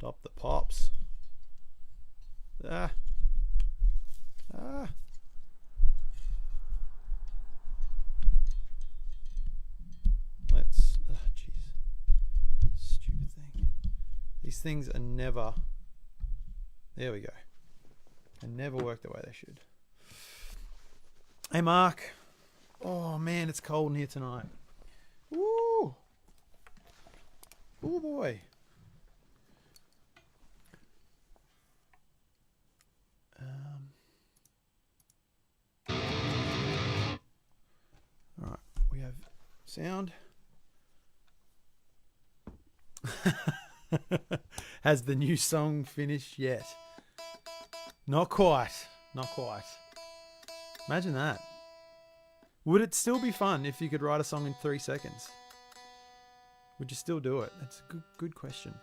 Stop the pops. Ah. Let's, jeez. Stupid thing. These things are never, there we go. They never work the way they should. Hey, Mark. Oh, man, it's cold in here tonight. Woo! Oh, boy. All right, we have sound. Has the new song finished yet? Not quite. Not quite. Imagine that. Would it still be fun if you could write a song in 3 seconds? Would you still do it? That's a good question.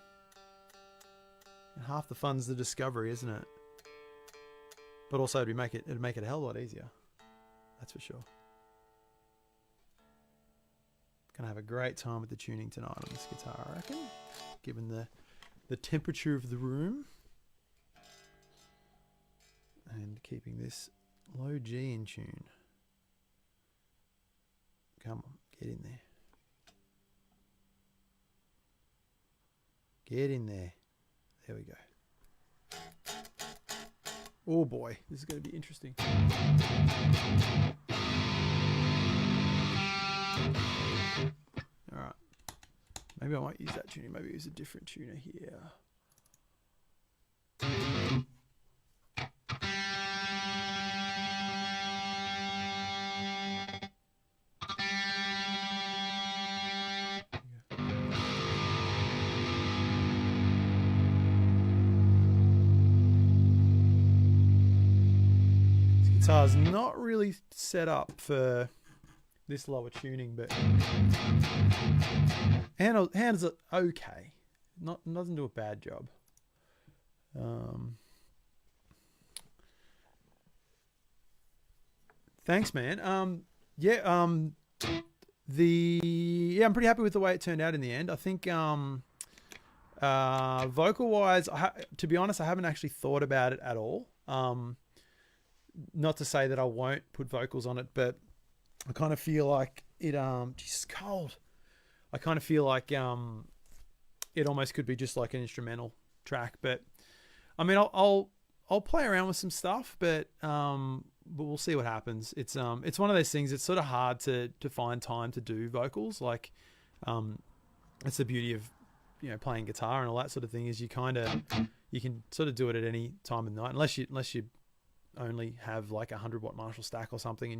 And half the fun's the discovery, isn't it? But also it'd make it a hell of a lot easier. That's for sure. Gonna have a great time with the tuning tonight on this guitar, I reckon. Given the temperature of the room. And keeping this low G in tune. Come on, get in there. Get in there. There we go. Oh boy, this is going to be interesting. Alright. Maybe I might use that tuning. Maybe use a different tuner here. Guitar's not really set up for this lower tuning, but hands are okay. Doesn't do a bad job. Thanks, man. I'm pretty happy with the way it turned out in the end. I think vocal wise, to be honest, I haven't actually thought about it at all. Not to say that I won't put vocals on it, but I kind of feel like it, it's cold. I kind of feel like it almost could be just like an instrumental track. But I mean, I'll play around with some stuff, but we'll see what happens. It's one of those things. It's sort of hard to find time to do vocals. Like, it's the beauty of playing guitar and all that sort of thing. Is you can sort of do it at any time of the night, unless you only have like a 100-watt Marshall stack or something,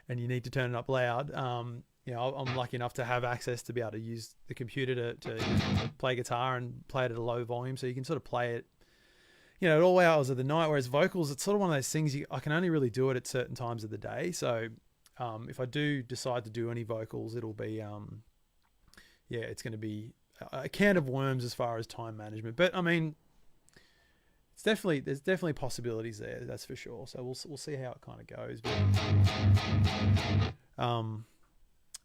and you need to turn it up loud. I'm lucky enough to have access to be able to use the computer to play guitar and play it at a low volume, so you can sort of play it, at all hours of the night. Whereas vocals, it's sort of one of those things I can only really do it at certain times of the day. So if I do decide to do any vocals, it'll be it's going to be a can of worms as far as time management. But I mean, there's definitely possibilities there, that's for sure. So we'll see how it kind of goes.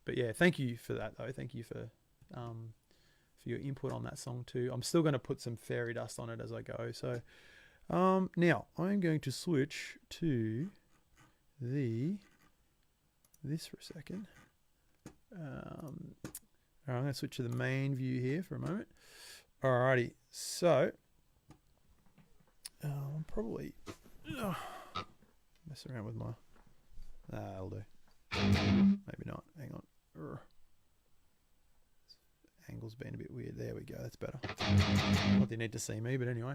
But yeah, thank you for that though. Thank you for your input on that song too. I'm still going to put some fairy dust on it as I go. So now I'm going to switch to this for a second. I'm going to switch to the main view here for a moment. Alrighty, so I'm probably mess around with my. That'll do. Maybe not. Hang on. Angle's been a bit weird. There we go. That's better. Not that you need to see me, but anyway.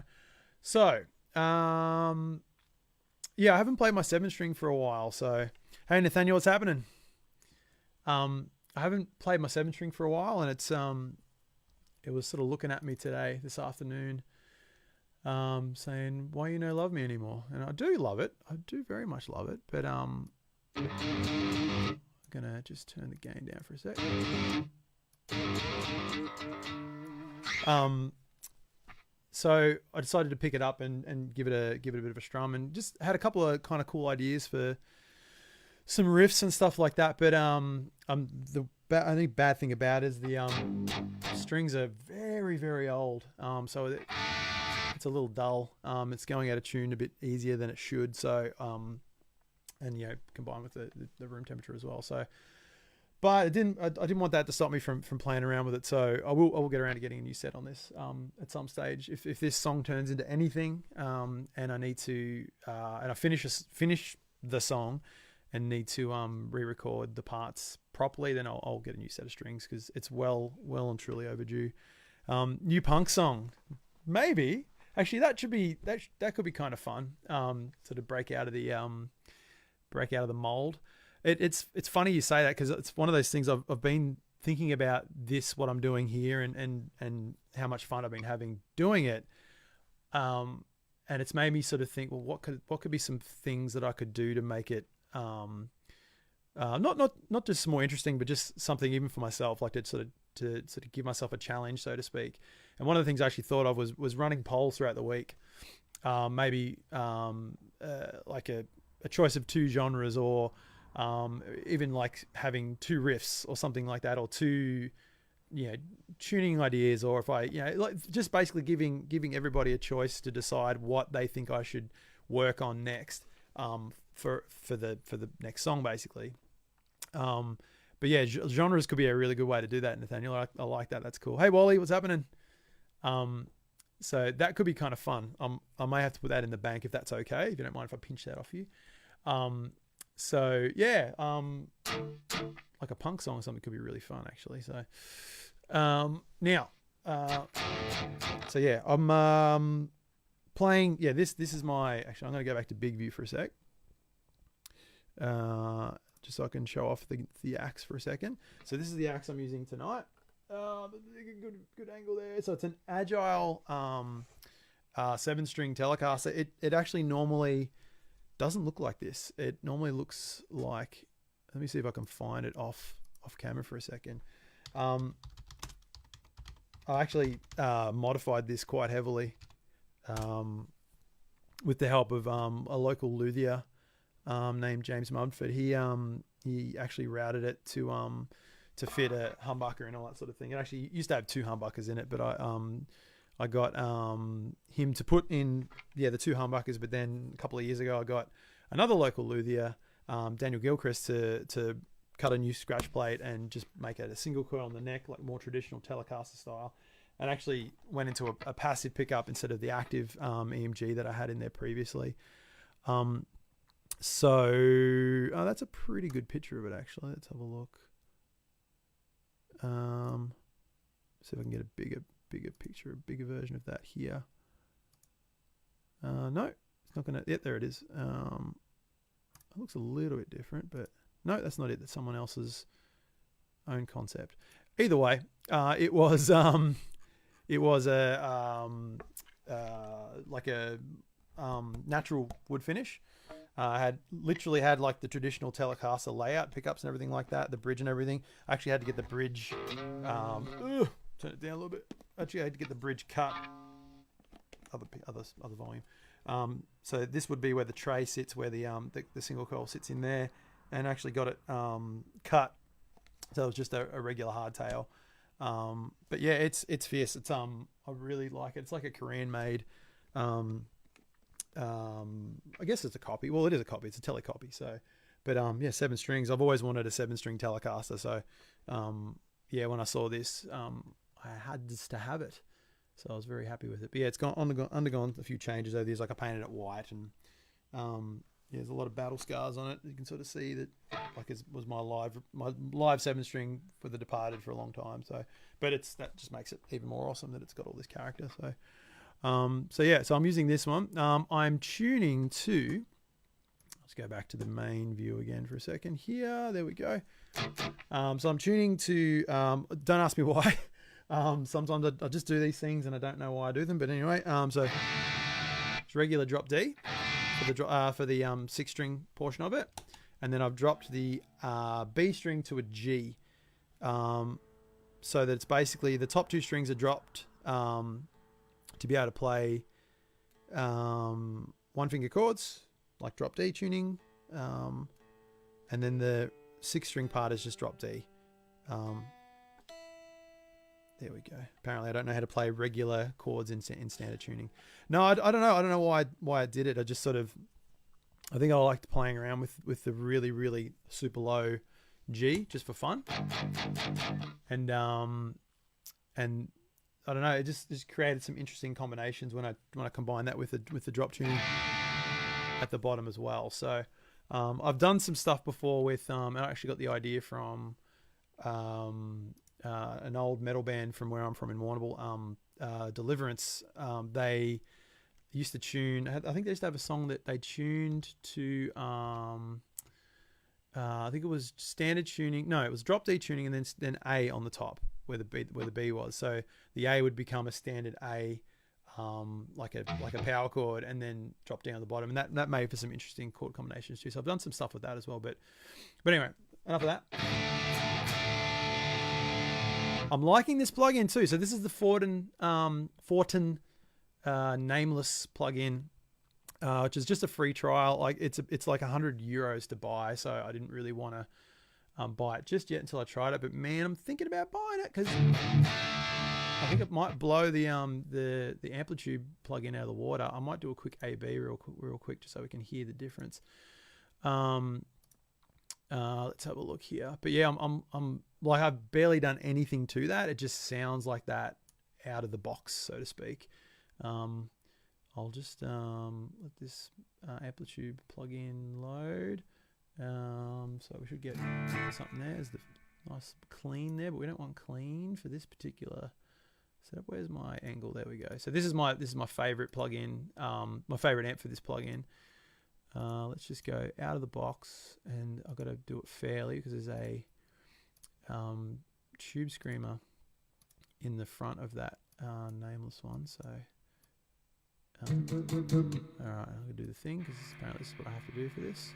So, I haven't played my 7-string for a while. So, hey Nathaniel, what's happening? I haven't played my 7-string for a while, and it's it was sort of looking at me this afternoon. Saying, why you no love me anymore? And I do love it. I do very much love it. But I'm gonna just turn the gain down for a sec. So I decided to pick it up and give it a bit of a strum, and just had a couple of kind of cool ideas for some riffs and stuff like that. But I think bad thing about it is the strings are very very, very old. So it's a little dull. It's going out of tune a bit easier than it should. So, and combined with the room temperature as well. So, but I didn't want that to stop me from playing around with it. So I will get around to getting a new set on this at some stage. If this song turns into anything, and I need to and I finish the song and need to re-record the parts properly, then I'll get a new set of strings, because it's well and truly overdue. New punk song, maybe. Actually, that could be kind of fun. Sort of break out of the mold. It's funny you say that, because it's one of those things I've been thinking about this, what I'm doing here, and how much fun I've been having doing it. And it's made me sort of think, well, what could be some things that I could do to make it not just more interesting, but just something even for myself, like to sort of give myself a challenge, so to speak. And one of the things I actually thought of was running polls throughout the week. Maybe like a choice of 2 genres, or even like having 2 riffs or something like that, or 2 tuning ideas, or if I like just basically giving everybody a choice to decide what they think I should work on next for the next song, basically. But yeah, genres could be a really good way to do that, Nathaniel. I like that. That's cool. Hey Wally, what's happening? So that could be kind of fun. I may have to put that in the bank if that's okay, if you don't mind if I pinch that off you. So yeah, like a punk song or something could be really fun, actually. So now, so yeah, I'm playing. Yeah, this is my. Actually, I'm going to go back to Big View for a sec, just so I can show off the axe for a second. So this is the axe I'm using tonight. Good angle there. So it's an Agile 7-string Telecaster. It actually normally doesn't look like this. It normally looks like, let me see if I can find it off camera for a second. I actually modified this quite heavily with the help of a local luthier named James Mumford. He actually routed it to fit a humbucker and all that sort of thing. It actually used to have 2 humbuckers in it, but I got him to put in the 2 humbuckers. But then a couple of years ago, I got another local luthier, Daniel Gilchrist, to cut a new scratch plate and just make it a single coil on the neck, like more traditional Telecaster style, and actually went into a passive pickup instead of the active EMG that I had in there previously. So that's a pretty good picture of it, actually. Let's have a look. See if I can get a bigger picture, a bigger version of that here. No, it's not gonna. Yeah, there it is. It looks a little bit different, but no, that's not it. That's someone else's own concept. Either way, it was a like a natural wood finish. I literally had like the traditional Telecaster layout, pickups and everything like that, the bridge and everything. I actually had to get the bridge, turn it down a little bit. Actually, I had to get the bridge cut, other volume. So this would be where the tray sits, where the single coil sits in there, and actually got it cut. So it was just a regular hardtail. But yeah, it's fierce. It's I really like it. It's like a Korean made. I guess it's a copy. Well, it is a copy. It's a telecopy. So, but yeah, 7 strings. I've always wanted a 7-string Telecaster. So, yeah, when I saw this, I had just to have it. So I was very happy with it. But yeah, it's undergone a few changes over the years. Like I painted it white, and yeah, there's a lot of battle scars on it. You can sort of see that, like, it was my live 7-string for The Departed for a long time. So, but that just makes it even more awesome that it's got all this character. So. So yeah, so I'm using this one. I'm tuning to, let's go back to the main view again for a second here. There we go. So I'm tuning to, don't ask me why. Sometimes I just do these things and I don't know why I do them. But anyway, so it's regular drop D for the 6-string portion of it. And then I've dropped the B string to a G. So that it's basically the top 2 strings are dropped, to be able to play 1-finger chords, like drop D tuning, and then the 6-string part is just drop D. There There we go. Apparently, I don't know how to play regular chords in standard tuning. No, I don't know. I don't know why I did it. I just sort of, I think I liked playing around with the really, really super low G just for fun. And I don't know. It just created some interesting combinations when I combined that with the drop tuning at the bottom as well. So I've done some stuff before with and I actually got the idea from an old metal band from where I'm from in Warrnambool, Deliverance. They used to tune, I think they used to have a song that they tuned to I think it was standard tuning. No, it was drop D tuning and then A on the top where the B was. So the A would become a standard A, like a power chord, and then drop down at the bottom, and that made for some interesting chord combinations too. So I've done some stuff with that as well. But anyway, enough of that. I'm liking this plugin too. So this is the Fortin Nameless plugin, which is just a free trial. Like it's like €100 to buy. So I didn't really want to buy it just yet until I tried it. But man, I'm thinking about buying it because I think it might blow the amplitude plugin out of the water. I might do a quick A/B real quick just so we can hear the difference. Let's have a look here. But yeah, I'm like, I've barely done anything to that. It just sounds like that out of the box, so to speak. I'll just let this amplitude plugin load. So we should get something there. There's the nice clean there, but we don't want clean for this particular setup. Where's my angle? There we go. So this is my favorite plugin, my favorite amp for this plugin. Let's just go out of the box, and I've got to do it fairly because there's a tube screamer in the front of that Nameless one. So all right, I'm gonna do the thing because apparently this is what I have to do for this.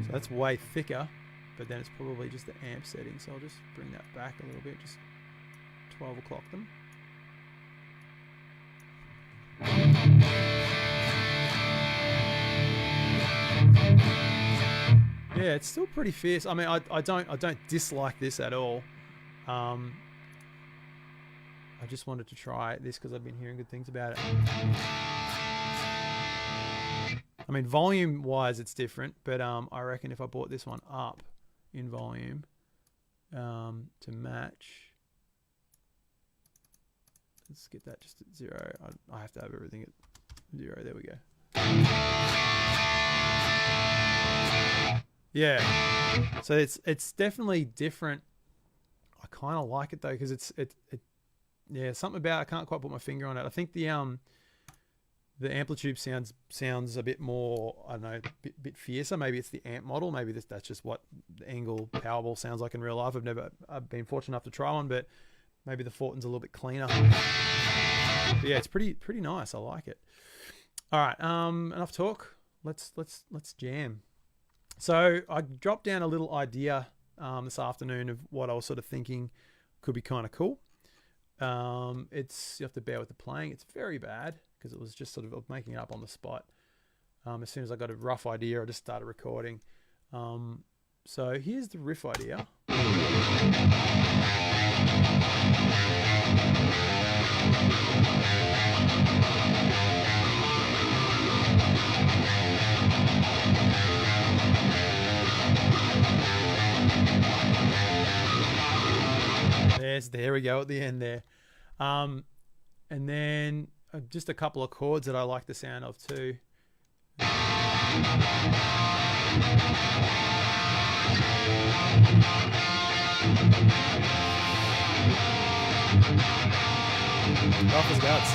So that's way thicker, but then it's probably just the amp setting. So I'll just bring that back a little bit, just 12 o'clock them. Yeah, it's still pretty fierce. I mean, I don't dislike this at all. I just wanted to try this because I've been hearing good things about it. I mean, volume-wise, it's different, but I reckon if I brought this one up in volume to match, let's get that just at 0. I have to have everything at 0. There we go. Yeah, so it's definitely different. I kind of like it though because it's yeah, something about, I can't quite put my finger on it. I think the amplitude sounds a bit more, I don't know, bit fiercer. Maybe it's the amp model. Maybe that's just what the Angle Powerball sounds like in real life. I've been fortunate enough to try one, but maybe the Fortin's a little bit cleaner. But yeah, it's pretty nice. I like it. All right, enough talk. Let's jam. So I dropped down a little idea this afternoon of what I was sort of thinking could be kind of cool. You have to bear with the playing. It's very bad because it was just sort of making it up on the spot. As soon as I got a rough idea, I just started recording. So here's the riff idea. There we go at the end there. And then just a couple of chords that I like the sound of too. Rough as guts.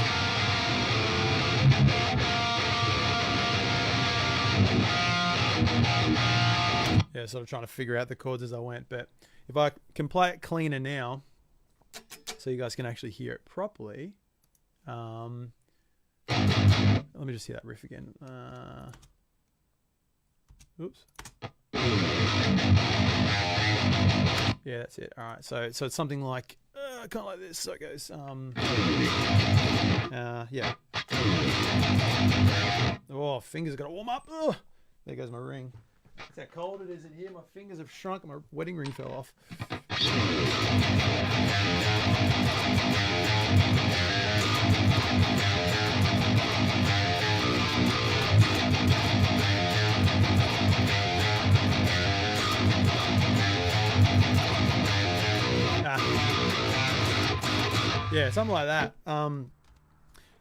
Yeah, sort of trying to figure out the chords as I went, but if I can play it cleaner now, so you guys can actually hear it properly. Let me just hear that riff again. Oops. Yeah, that's it. All right, so it's something like kind of like this. So it goes. Yeah. Oh, fingers got to warm up. Oh, there goes my ring. That's how cold it is in here. My fingers have shrunk and my wedding ring fell off. Yeah, something like that.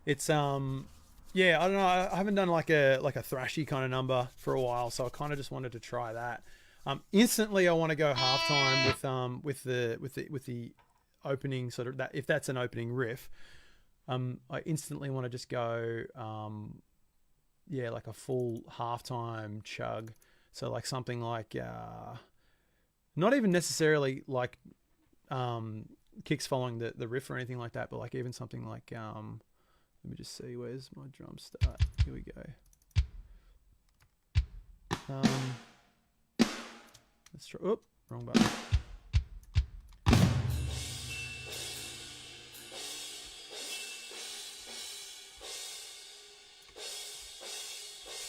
It's yeah, I don't know. I haven't done like a thrashy kind of number for a while, so I kind of just wanted to try that. Instantly, I want to go halftime with the opening sort of that, if that's an opening riff. I instantly want to just go yeah, like a full halftime chug. So like something like not even necessarily like kicks following the riff or anything like that, but like even something like let me just see, where's my drum start? Here we go. Let's try. Oop, wrong button.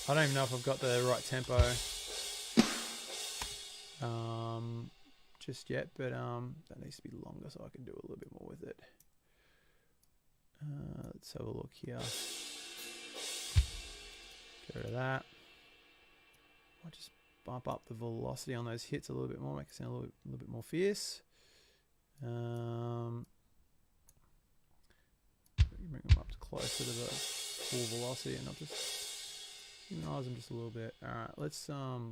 I don't even know if I've got the right tempo just yet, but that needs to be longer so I can do a little bit more with it. Let's have a look here. Get rid of that. I'll just bump up the velocity on those hits a little bit more, make it sound a little bit more fierce. Bring them up to closer to the full velocity, and I'll just humanize them just a little bit. All right, let's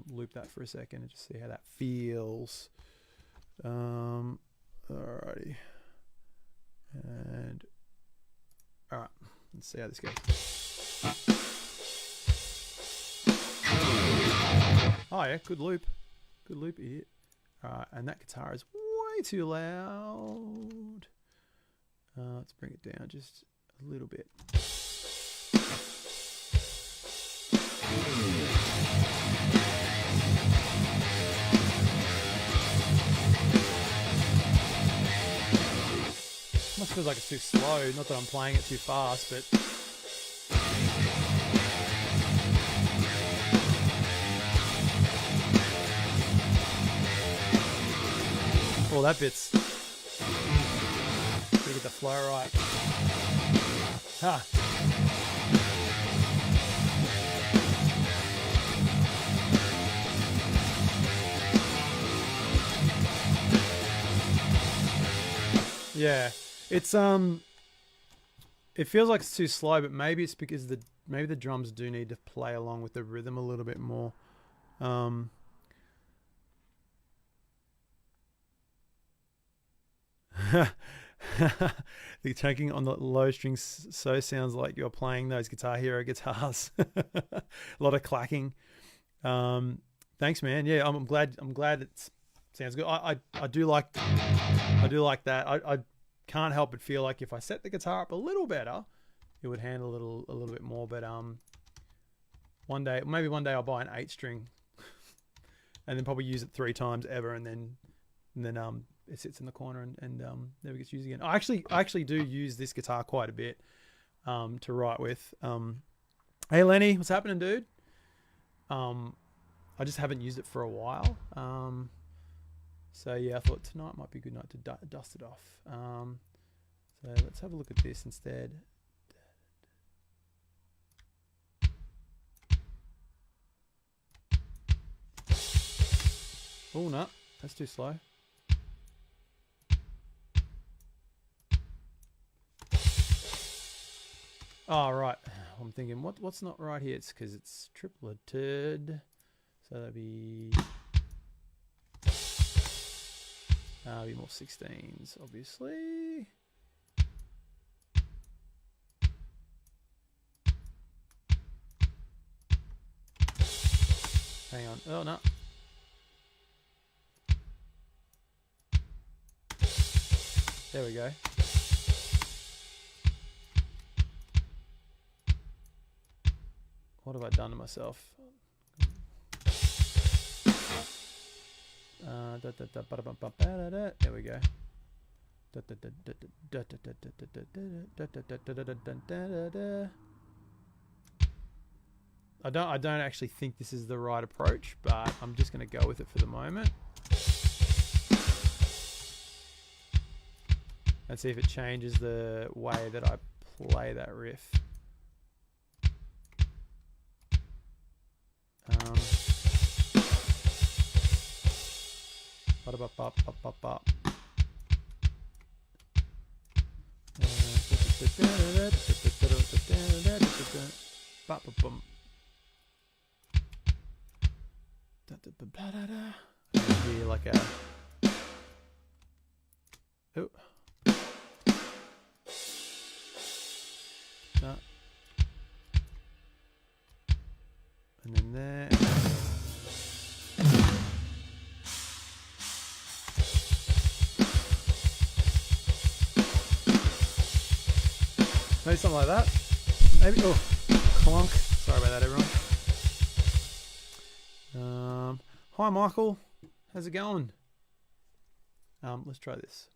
loop that for a second and just see how that feels. Alrighty, and all right, let's see how this goes. Oh yeah, good loop here. All right, and that guitar is way too loud. Let's bring it down just a little bit. Almost feels like it's too slow. Not that I'm playing it too fast, but oh, that bit's gotta get the flow right. Ha. Yeah. It's it feels like it's too slow, but maybe it's because maybe the drums do need to play along with the rhythm a little bit more. The taking on the low strings so sounds like you're playing those Guitar Hero guitars. A lot of clacking. Thanks, man. Yeah, I'm glad it sounds good. I do like that. I can't help but feel like if I set the guitar up a little better, it would handle a little bit more. But maybe one day I'll buy an 8-string and then probably use it 3 times ever, and then it sits in the corner and never gets used again. I actually do use this guitar quite a bit to write with. Hey Lenny, what's happening, dude? I just haven't used it for a while. So yeah, I thought tonight might be a good night to dust it off. So let's have a look at this instead. Oh no, that's too slow. Oh right, I'm thinking what's not right here. It's because it's tripleted, so that'd be more 16s, obviously. Hang on. Oh no. There we go. What have I done to myself? There we go. I don't actually think this is the right approach, but I'm just going to go with it for the moment. And see if it changes the way that I play that riff. Here like a oh. No. And then there. Maybe something like that. Maybe. Oh, clunk. Sorry about that, everyone. Hi, Michael. How's it going? Let's try this.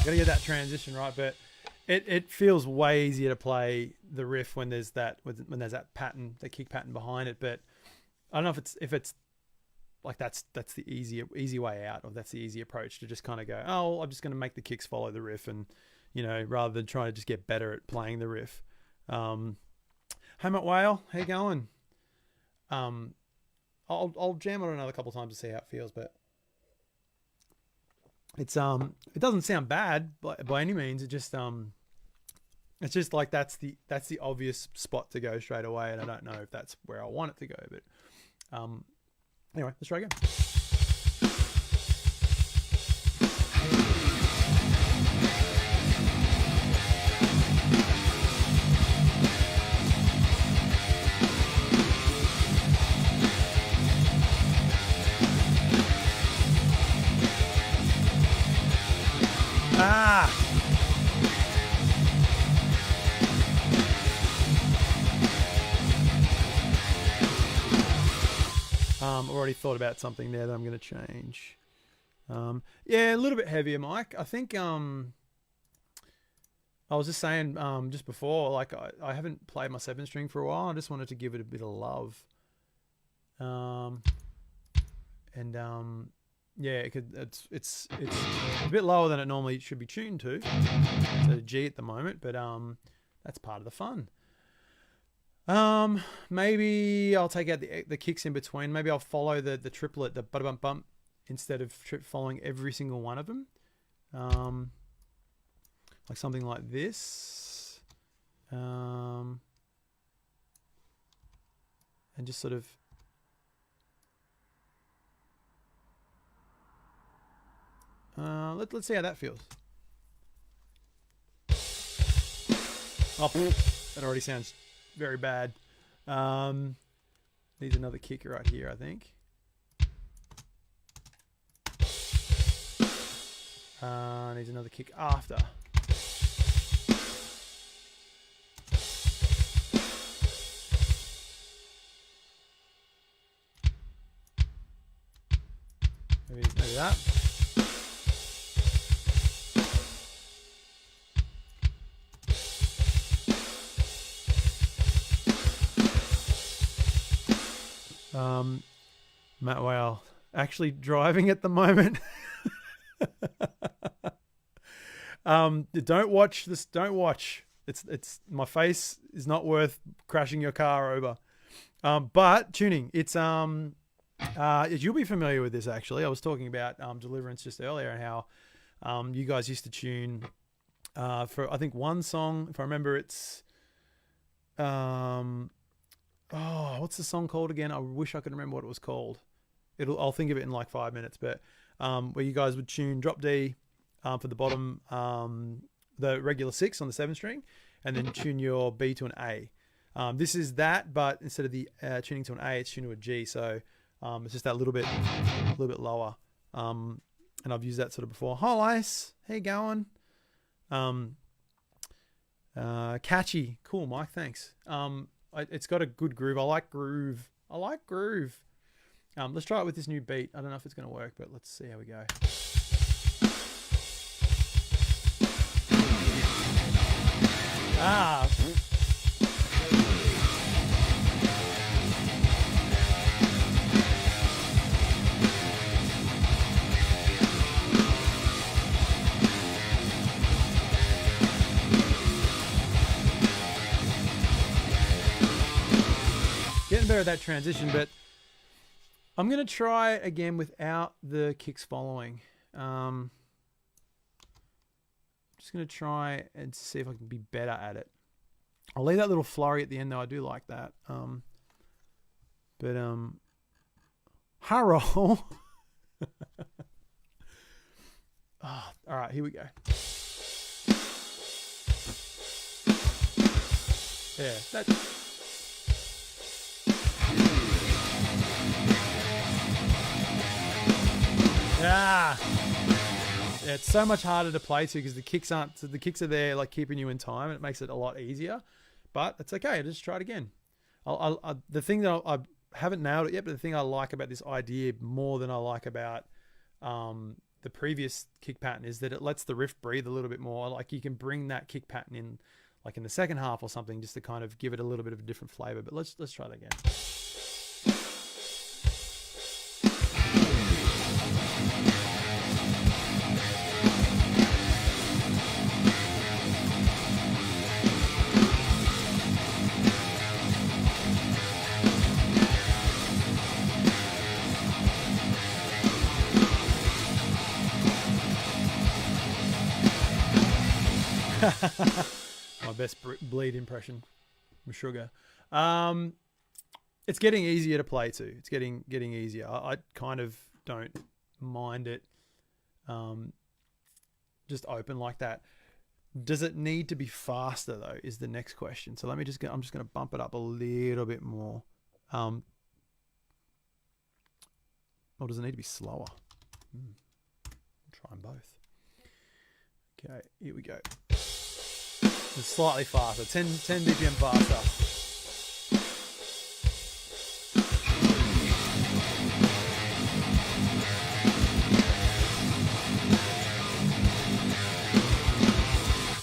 Gotta get that transition right, but it feels way easier to play the riff when there's that pattern, the kick pattern behind it. But I don't know if it's like that's the easy way out, or that's the easy approach to just kind of go, oh, I'm just going to make the kicks follow the riff, and rather than trying to just get better at playing the riff. Hey, Matt Whale, how you going? I'll jam on it another couple of times to see how it feels, but it's it doesn't sound bad by any means. It just it's just like that's the obvious spot to go straight away, and I don't know if that's where I want it to go, but anyway, let's try again. Already thought about something there that I'm going to change. Yeah, a little bit heavier, Mike. I think I was just saying just before, like I haven't played my 7-string for a while. I just wanted to give it a bit of love. Yeah, it's a bit lower than it normally should be tuned to. It's a G at the moment, but that's part of the fun. Maybe I'll take out the kicks in between. Maybe I'll follow the triplet, the bump bump, instead of following every single one of them. Like something like this. And just sort of let's see how that feels. Oh, that already sounds very bad. Needs another kick right here, I think. Needs another kick after. Maybe that. Matt Whale, actually driving at the moment. Don't watch this. Don't watch. It's my face is not worth crashing your car over. But tuning, it's you'll be familiar with this actually. I was talking about Deliverance just earlier and how you guys used to tune for I think one song, if I remember, it's what's the song called again? I wish I could remember what it was called. I'll think of it in like 5 minutes, but where you guys would tune drop D for the bottom, the regular 6 on the 7-string, and then tune your B to an A. This is that, but instead of the tuning to an A, it's tuned to a G. So it's just that little bit lower. And I've used that sort of before. Hi, Ice. How you going? Catchy. Cool, Mike. Thanks. It's got a good groove. I like groove. Let's try it with this new beat. I don't know if it's going to work, but let's see how we go. Getting better at that transition, but I'm going to try it again without the kicks following. I'm just going to try and see if I can be better at it. I'll leave that little flurry at the end, though. I do like that. Harrow. All right, here we go. Yeah, that's... Yeah, it's so much harder to play to because the kicks are there like keeping you in time, and it makes it a lot easier. But it's okay. I'll just try it again. The thing that I haven't nailed it yet, but the thing I like about this idea more than I like about the previous kick pattern is that it lets the riff breathe a little bit more. Like you can bring that kick pattern in, like in the second half or something, just to kind of give it a little bit of a different flavor. But let's try that again. My best bleed impression with sugar. It's getting easier to play to. It's getting easier. I kind of don't mind it just open like that. Does it need to be faster though is the next question. So I'm just going to bump it up a little bit more. Or does it need to be slower? Try them both. Okay, here we go. It's slightly faster, 10 BPM faster.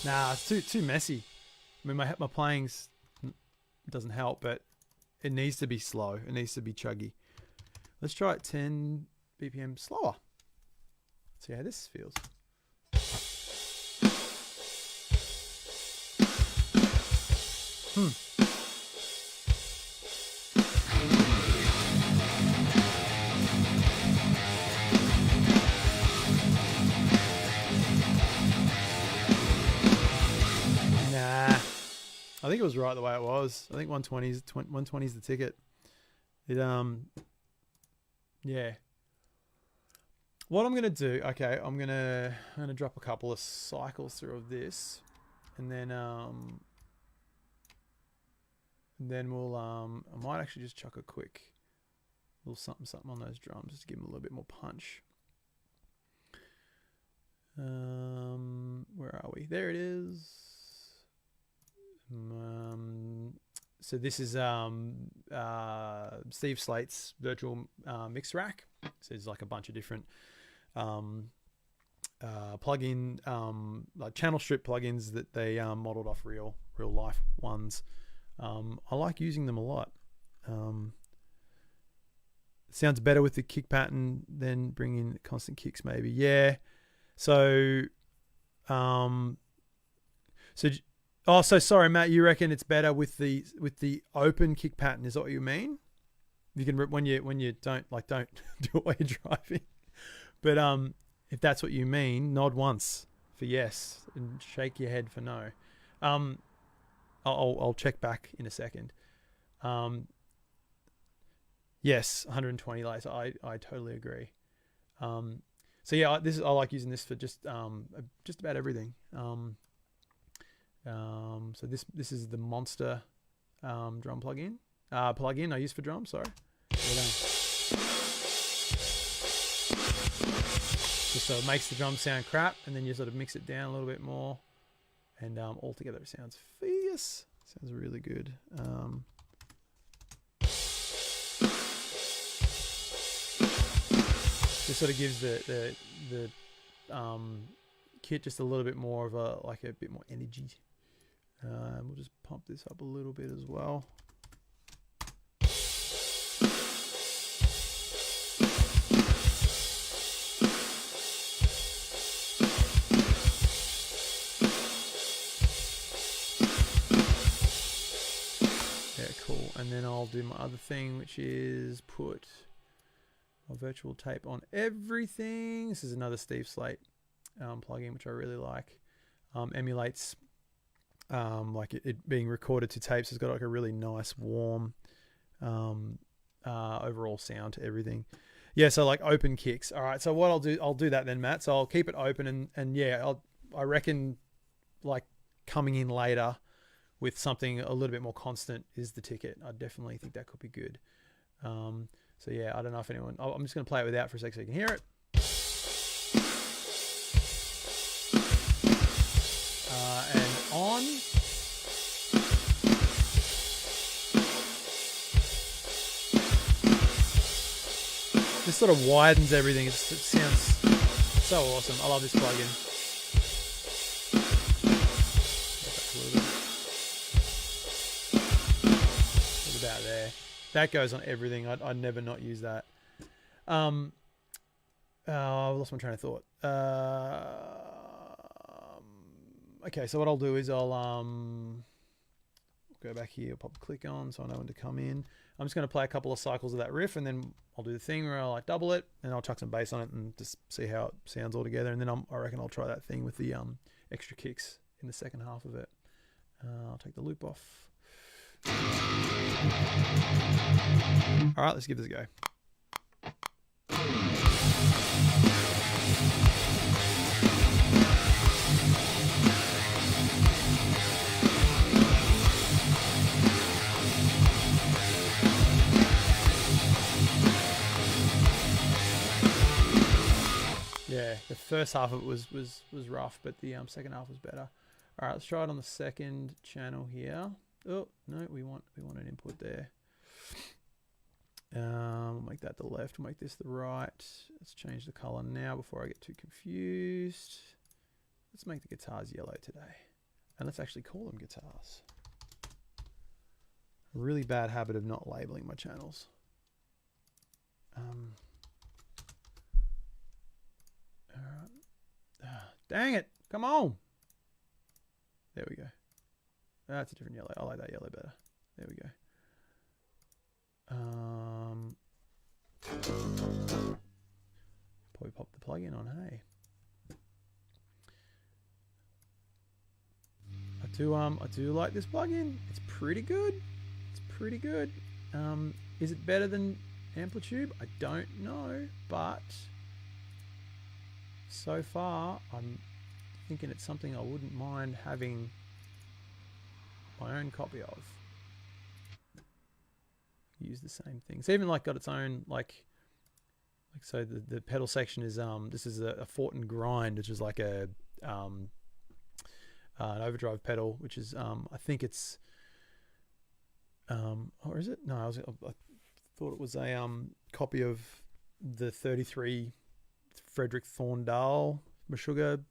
Nah, it's too messy. I mean, my playing's doesn't help, but it needs to be slow. It needs to be chuggy. Let's try it 10 BPM slower. See how this feels. Nah, I think it was right the way it was. I think 120 is the ticket. Yeah. What I'm gonna do? Okay, I'm gonna drop a couple of cycles through of this, and then we'll I might actually just chuck a quick little something on those drums just to give them a little bit more punch. Where are we? There it is. So this is Steve Slate's virtual mix rack. So there's like a bunch of different plugin like channel strip plugins that they modeled off real life ones. I like using them a lot. It sounds better with the kick pattern than bringing constant kicks, maybe. Yeah. So, so sorry, Matt. You reckon it's better with the open kick pattern? Is that what you mean? You can when you don't do it while you're driving. But if that's what you mean, nod once for yes and shake your head for no. I'll check back in a second. Yes, 120 layers. I totally agree. So yeah, I like using this for just about everything. So this is the Monster drum plugin I use for drums. Sorry. Just so it makes the drum sound crap, and then you sort of mix it down a little bit more, and altogether it sounds fierce. Sounds really good. Just sort of gives the kit just a little bit more of a bit more energy. We'll just pump this up a little bit as well. Yeah, cool. And then I'll do my other thing, which is put my virtual tape on everything. This is another Steve Slate plugin, which I really like. Emulates like it being recorded to tapes. It's got like a really nice warm overall sound to everything. Yeah, so like open kicks. All right, so what I'll do that then, Matt. So I'll keep it open, and yeah, I reckon like coming in later with something a little bit more constant is the ticket. I definitely think that could be good. So yeah, I don't know if anyone... I'm just going to play it without for a sec so you can hear it. And on. This sort of widens everything. It sounds so awesome. I love this plugin. Look about there. That goes on everything. I'd never not use that. I lost my train of thought. Okay, so what I'll do is I'll go back here, pop a click on so I know when to come in. I'm just going to play a couple of cycles of that riff, and then I'll do the thing where I'll like double it, and I'll chuck some bass on it and just see how it sounds all together. And then I reckon I'll try that thing with the extra kicks in the second half of it. I'll take the loop off. All right, let's give this a go. Yeah, the first half of it was rough, but the second half was better. All right, let's try it on the second channel here. Oh no, we want an input there. We'll make that the left. We'll make this the right. Let's change the color now before I get too confused. Let's make the guitars yellow today, and let's actually call them guitars. A really bad habit of not labeling my channels. All right. Dang it! Come on. There we go. That's a different yellow. I like that yellow better. There we go. Probably pop the plugin on. Hey, I do like this plugin. It's pretty good. It's pretty good. Is it better than Amplitude? I don't know, but so far I'm thinking it's something I wouldn't mind having my own copy of. Use the same thing. It's even like got its own like so the pedal section is this is a Fortin grind, which is like a an overdrive pedal, which is I think it's or is it? No, I thought it was a copy of the 33 Frederick Thorndale Meshuggah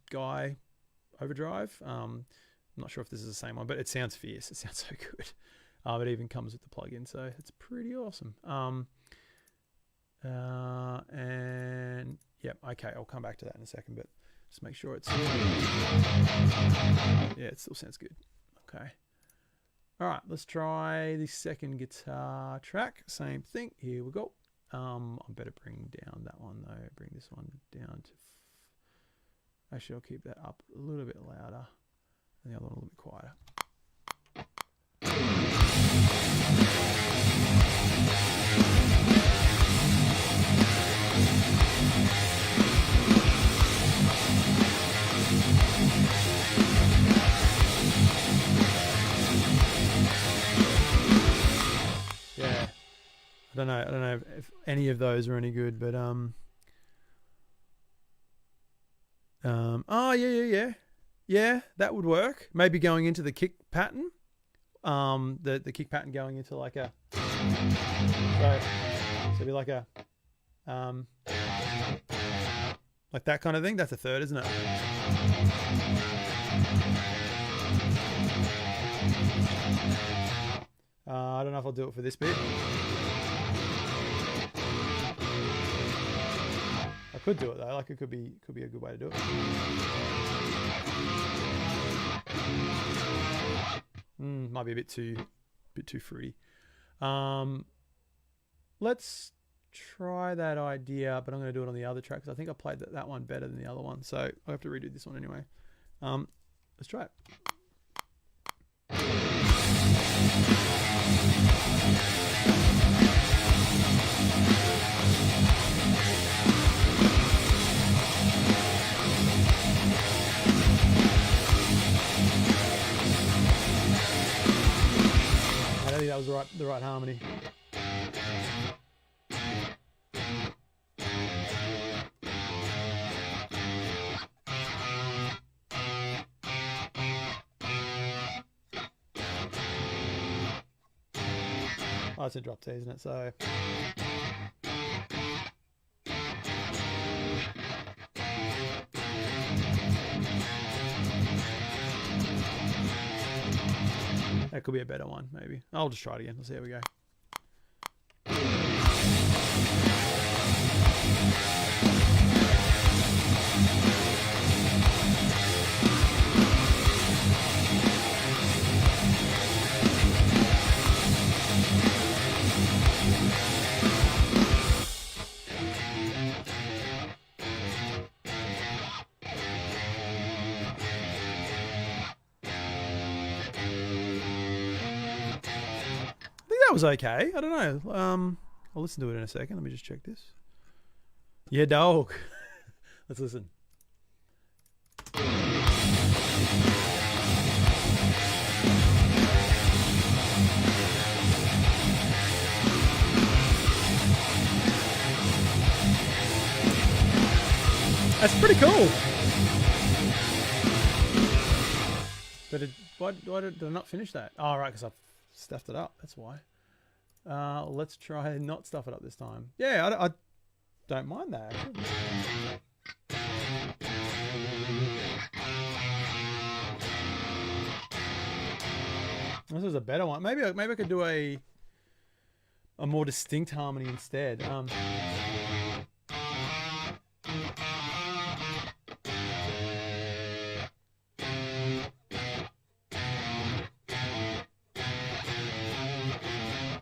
guy overdrive. I'm not sure if this is the same one, but it sounds fierce. It sounds so good. It even comes with the plugin, so it's pretty awesome. And yeah, okay, I'll come back to that in a second, but just make sure it's yeah, it still sounds good. Okay. All right, let's try the second guitar track. Same thing. Here we go. I better bring down that one though. Bring this one down to. Actually, I'll keep that up a little bit louder, and the other one a little bit quieter. Yeah, I don't know if any of those are any good, but oh yeah. Yeah, that would work. Maybe going into the kick pattern. The kick pattern going into like a, so it'd be like a, like that kind of thing. That's a third, isn't it? I don't know if I'll do it for this bit. I could do it though. Like it could be a good way to do it. Might be a bit too fruity. Let's try that idea, but I'm going to do it on the other track because I think I played that one better than the other one. So I have to redo this one anyway. Let's try it. I don't think that was the right harmony. Oh, it's a drop T, isn't it? So that could be a better one, maybe. I'll just try it again. Let's see how we go. That was okay. I don't know. I'll listen to it in a second. Let me just check this. Yeah, dog. Let's listen. That's pretty cool. But why did I not finish that? Oh, right, because I stuffed it up. That's why. Let's try not stuff it up this time. Yeah, I don't mind that. This is a better one. Maybe I could do a more distinct harmony instead.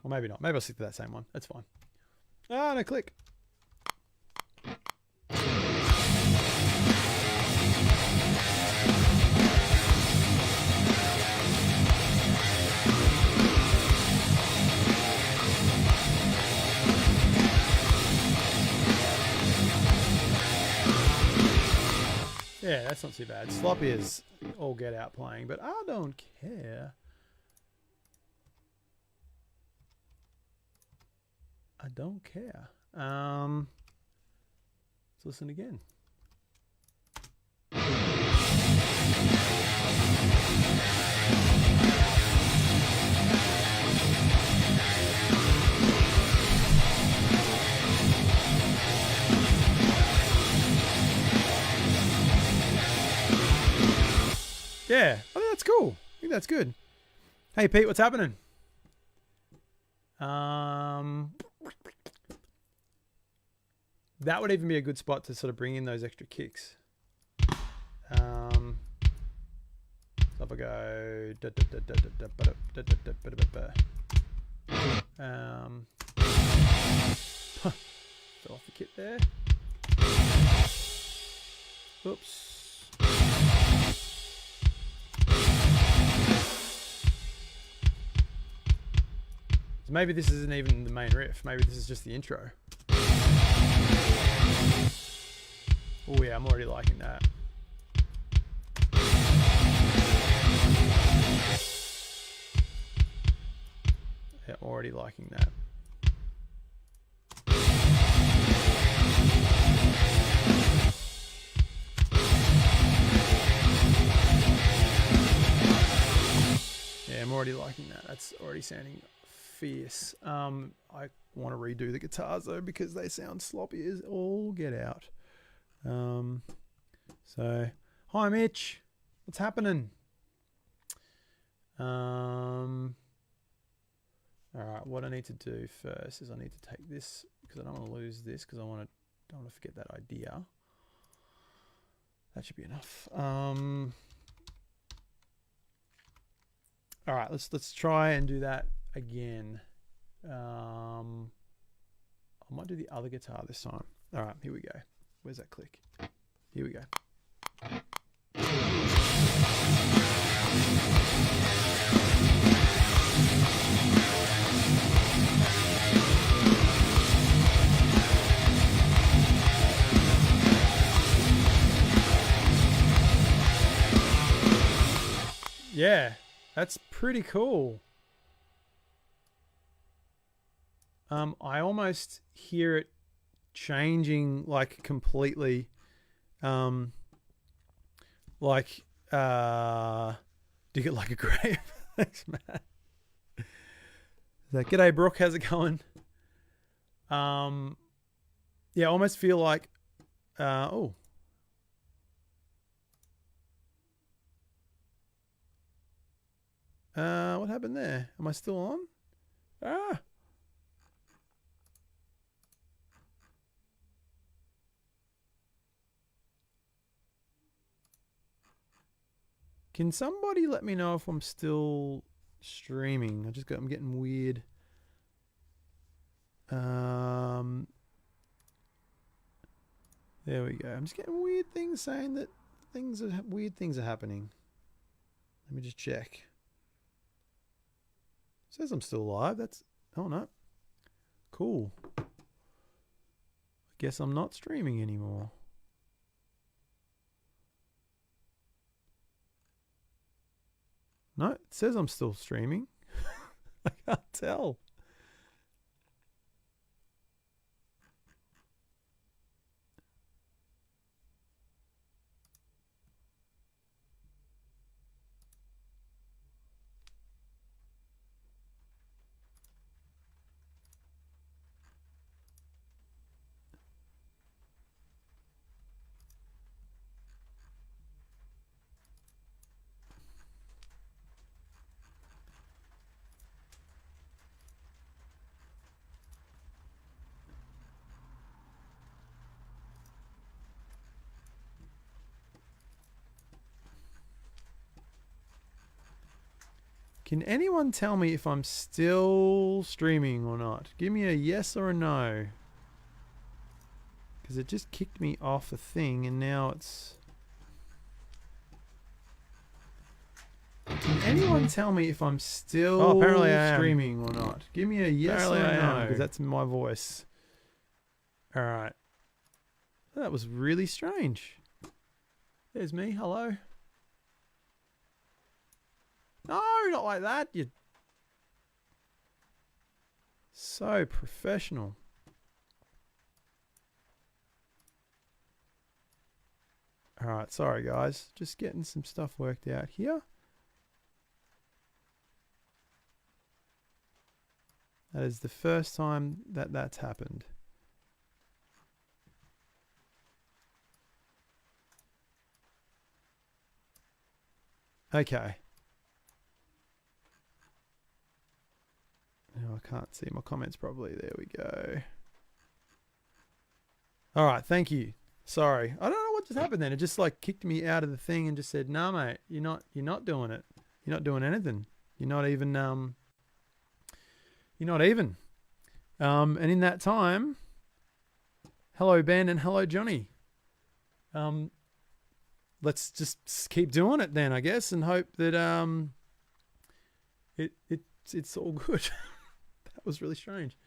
Or maybe not. Maybe I'll stick to that same one. That's fine. Ah, no, click. Yeah, that's not too bad. Sloppy is all get out playing, but I don't care. I don't care. Let's listen again. Yeah, I think that's cool. I think that's good. Hey Pete, what's happening? That would even be a good spot to sort of bring in those extra kicks. So if I go fell off the kit there. Oops. So maybe this isn't even the main riff. Maybe this is just the intro. Oh yeah, I'm already liking that. Yeah, already liking that. already liking that. That's already sounding fierce. I want to redo the guitars though because they sound sloppy as all get out. So, hi Mitch, what's happening? All right, what I need to do first is I need to take this because I don't want to lose this because I don't want to forget that idea. That should be enough. All right, let's try and do that again. I might do the other guitar this time. All right, here we go. Where's that click? Here we go. Yeah, that's pretty cool. I almost hear it changing like completely. Like dig it like a grave. Thanks, Matt. G'day, Brooke. How's it going? Yeah, I almost feel like oh. What happened there? Am I still on? Ah. Can somebody let me know if I'm still streaming? I'm getting weird. There we go. I'm just getting weird things saying that weird things are happening. Let me just check. It says I'm still live. Oh no. Cool. I guess I'm not streaming anymore. No, it says I'm still streaming. I can't tell. Can anyone tell me if I'm still streaming or not? Give me a yes or a no. Because it just kicked me off a thing and now it's... Can anyone tell me if I'm still apparently streaming or not? Give me a yes or a no, because that's my voice. Alright. That was really strange. There's me, hello. No, not like that. You're so professional. All right, sorry guys. Just getting some stuff worked out here. That is the first time that that's happened. Okay. No, I can't see my comments probably. There we go. All right, thank you. Sorry. I don't know what just happened then. It just like kicked me out of the thing and just said, "No, mate, you're not doing it. You're not doing anything. You're not even And in that time, hello Ben and hello Johnny. Let's just keep doing it then, I guess, and hope that it's all good." That was really strange.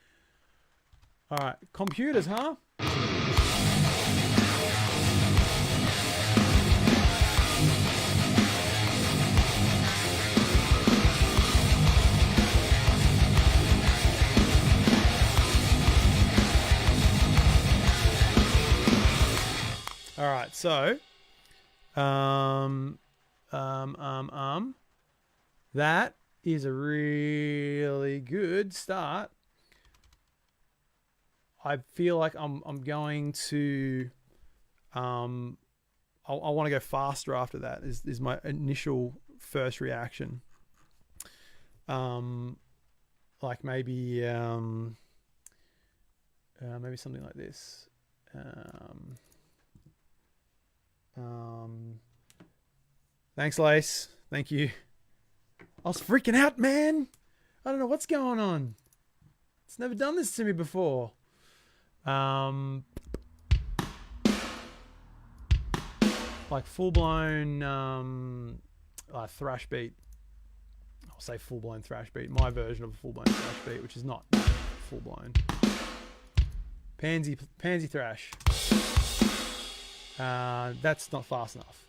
All right, computers, huh? All right, so that is a really good start. I feel like I'm going to I want to go faster after that is my initial first reaction. Like maybe maybe something like this. Thanks, Lace. Thank you. I was freaking out, man. I don't know what's going on. It's never done this to me before. Like full-blown thrash beat. I'll say full-blown thrash beat. My version of a full-blown thrash beat, which is not full-blown. Pansy thrash. That's not fast enough.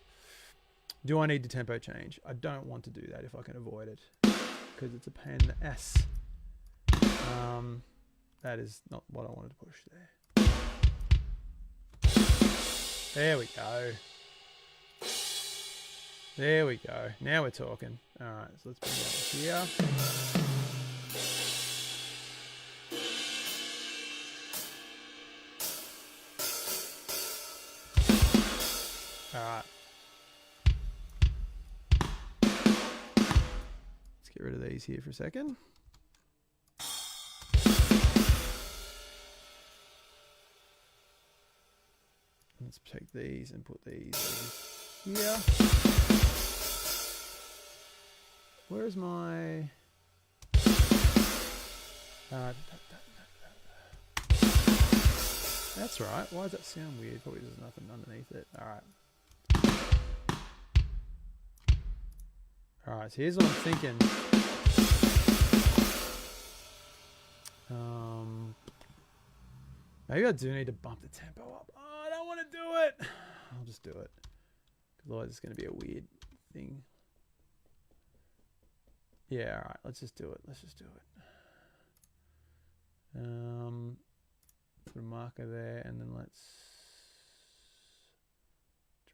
Do I need the tempo change? I don't want to do that if I can avoid it, because it's a pain in the ass. That is not what I wanted to push there. There we go. There we go. Now we're talking. All right, so let's bring it up here. All right. Let's get rid of these here for a second. Let's take these and put these over here. Where is my... That's right. Why does that sound weird? Probably there's nothing underneath it. Alright. Alright, so here's what I'm thinking. Maybe I do need to bump the tempo up. Oh, I don't want to do it. I'll just do it. Because otherwise it's going to be a weird thing. Yeah, alright, let's just do it. Let's just do it. Put a marker there, and then let's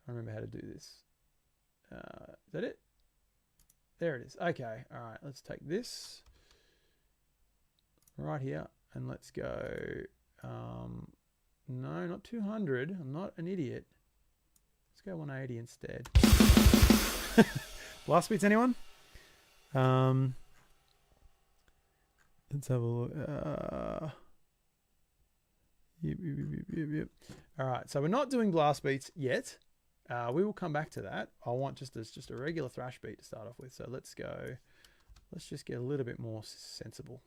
try and remember how to do this. Is that it? There it is. Okay, alright, let's take this right here, and let's go, no, not 200. I'm not an idiot. Let's go 180 instead. Blast beats, anyone? Let's have a look. Yep. All right, so we're not doing blast beats yet. We will come back to that. I want just a regular thrash beat to start off with. So let's go. Let's just get a little bit more sensible.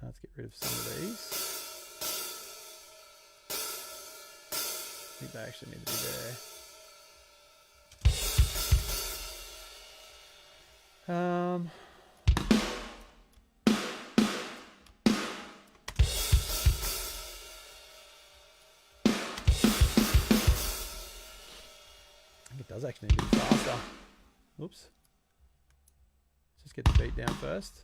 Let's get rid of some of these. I think they actually need to be there. I think it does actually need to be faster. Oops. Let's just get the beat down first.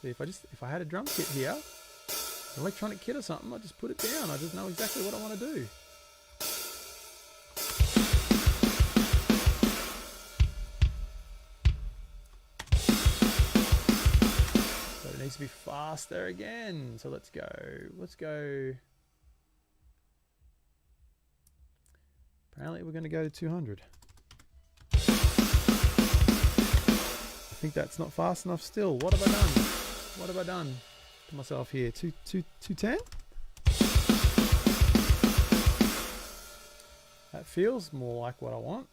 See, if I had a drum kit here, an electronic kit or something, I just put it down. I just know exactly what I want to do. So it needs to be faster again. So let's go. Apparently we're going to go to 200. I think that's not fast enough still. What have I done? What have I done to myself here? 210? That feels more like what I want.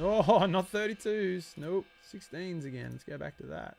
Oh, not 32s. Nope. 16s again. Let's go back to that.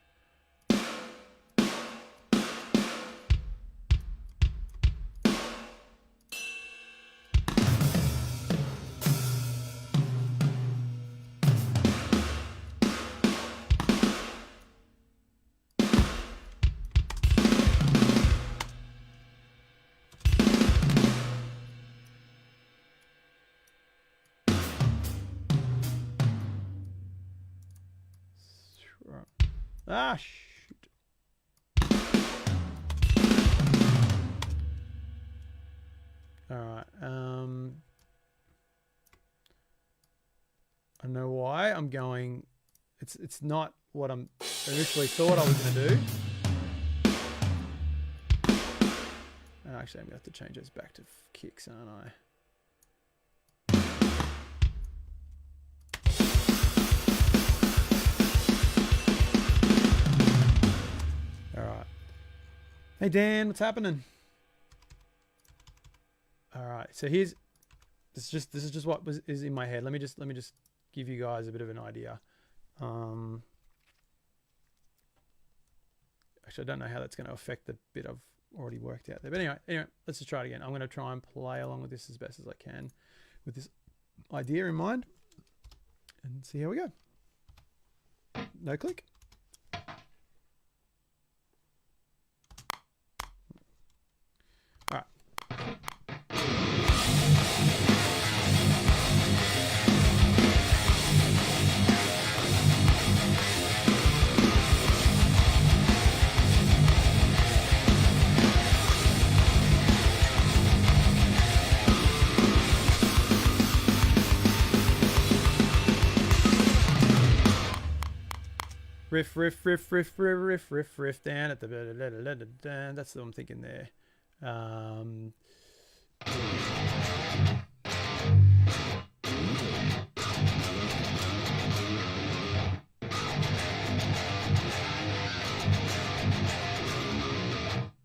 Ah, shoot. All right. I know why I'm going. It's not what I'm initially thought I was going to do. Actually, I'm going to have to change those back to kicks, aren't I? Hey Dan, what's happening? All right, so here's this is just what is in my head. Let me just give you guys a bit of an idea. Actually, I don't know how that's going to affect the bit I've already worked out there. But anyway, let's just try it again. I'm going to try and play along with this as best as I can, with this idea in mind, and see how we go. No click. Riff, riff, riff, riff, riff, riff, riff, riff, down at the that's what I'm thinking there.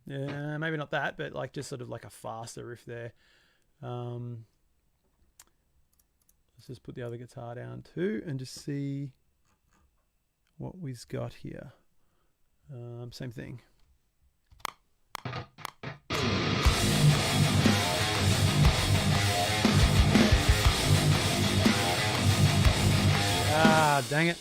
Yeah, maybe not that, but like just sort of like a faster riff there. Let's just put the other guitar down too and just see what we've got here. Same thing. Ah, dang it.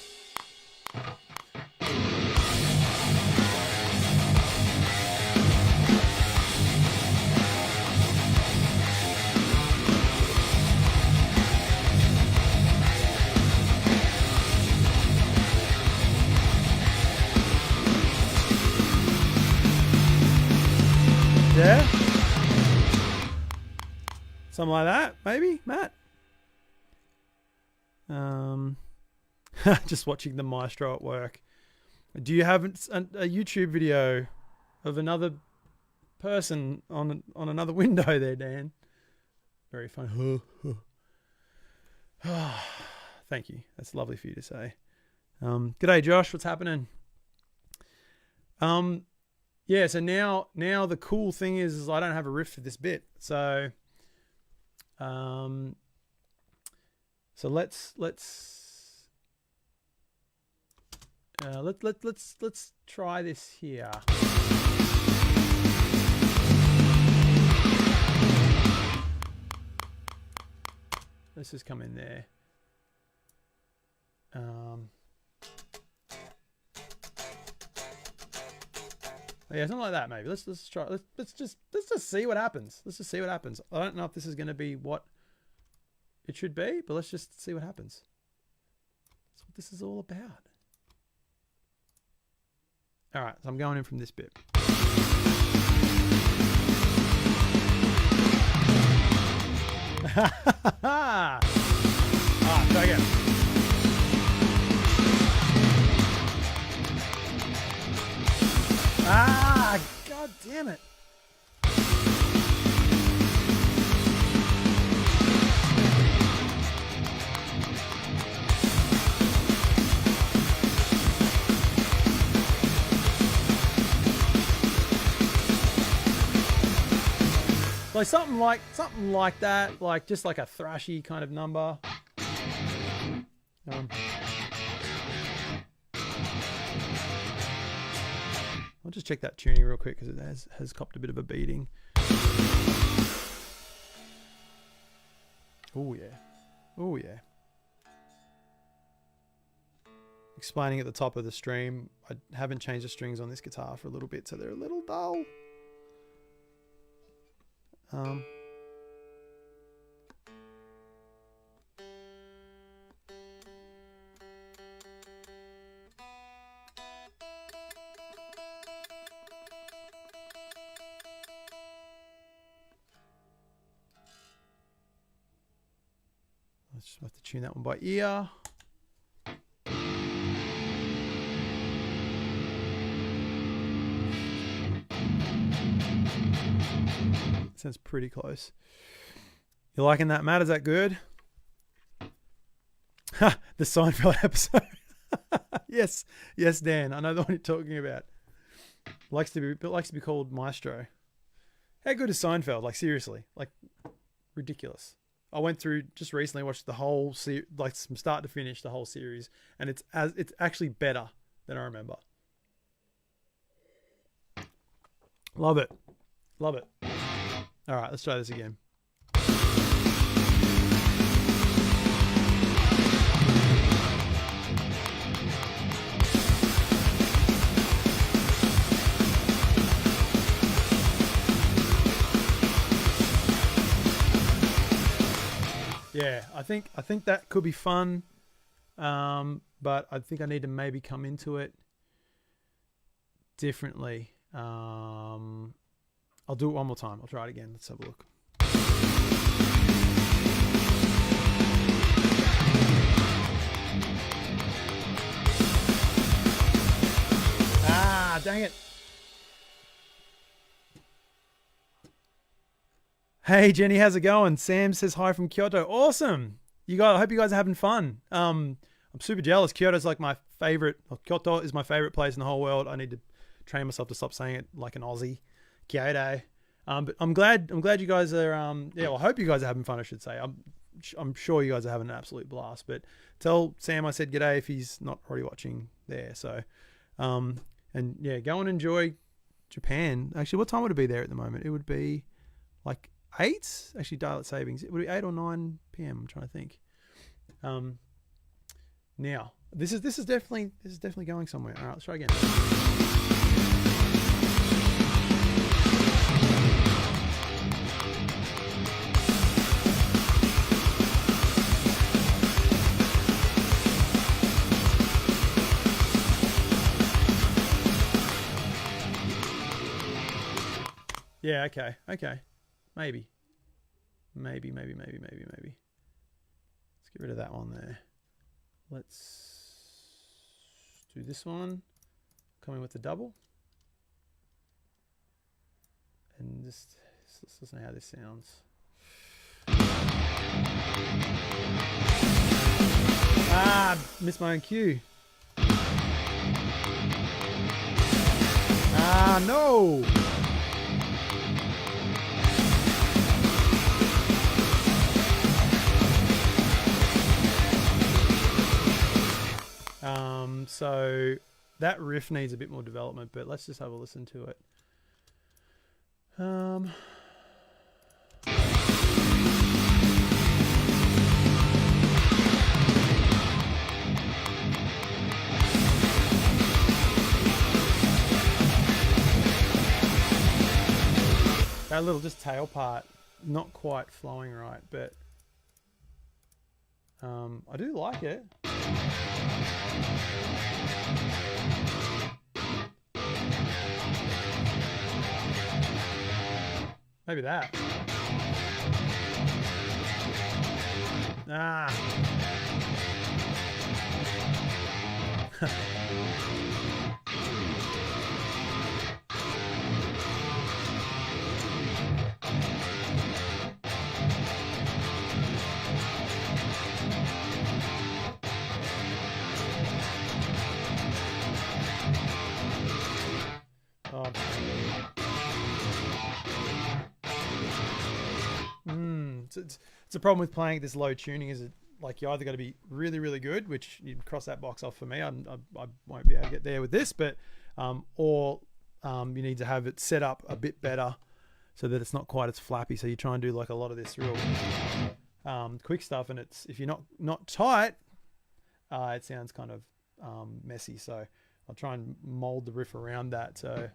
Yeah, something like that, maybe, Matt. Just watching the maestro at work. Do you have a YouTube video of another person on another window there, Dan? Very fun. Thank you. That's lovely for you to say. G'day, Josh. What's happening? Yeah, so now the cool thing is I don't have a riff for this bit. So let's try this here. Let's just come in there. Yeah, something like that maybe. Let's try. Let's just see what happens. Let's just see what happens. I don't know if this is going to be what it should be, but let's just see what happens. That's what this is all about. All right, so I'm going in from this bit. Ah, try again. Ah, god damn it. Like something like that, like just like a thrashy kind of number. I'll just check that tuning real quick because it has copped a bit of a beating. Oh yeah. Oh yeah. Explaining at the top of the stream, I haven't changed the strings on this guitar for a little bit, so they're a little dull. Let's just have to tune that one by ear. Sounds pretty close. You liking that, Matt? Is that good? Ha! The Seinfeld episode. Yes, yes, Dan. I know the one you're talking about. Likes to be called Maestro. How good is Seinfeld? Like seriously, like ridiculous. I went through just recently, watched the whole like from start to finish, the whole series, and it's actually better than I remember. Love it, love it. All right, let's try this again. Yeah, I think that could be fun, but I think I need to maybe come into it differently. I'll do it one more time. I'll try it again. Let's have a look. Ah, dang it. Hey, Jenny, how's it going? Sam says hi from Kyoto. Awesome. You guys, I hope you guys are having fun. I'm super jealous. Kyoto's like my favorite. Kyoto is my favorite place in the whole world. I need to train myself to stop saying it like an Aussie. Kyoto. But I'm glad you guys are I hope you guys are having fun, I should say. I'm sure you guys are having an absolute blast, but tell Sam I said g'day if he's not already watching there. So and yeah, go and enjoy Japan. Actually, what time would it be there at the moment? It would be like 8, actually daylight savings. It would be 8 or 9 p.m. I'm trying to think. Now this is definitely going somewhere. All right, let's try again. Yeah, okay. Maybe. Let's get rid of that one there. Let's do this one. Coming with the double. And just let's listen to how this sounds. Ah, missed my own cue. Ah, no! So that riff needs a bit more development, but let's just have a listen to it. That little just tail part, not quite flowing right, but I do like it. Maybe that. Ah. Oh. It's a problem with playing this low tuning is like you either got to be really, really good, which you cross that box off for me. I won't be able to get there with this, but or you need to have it set up a bit better so that it's not quite as flappy. So you try and do like a lot of this real quick stuff, and it's if you're not tight, it sounds kind of messy. So I'll try and mold the riff around that. So.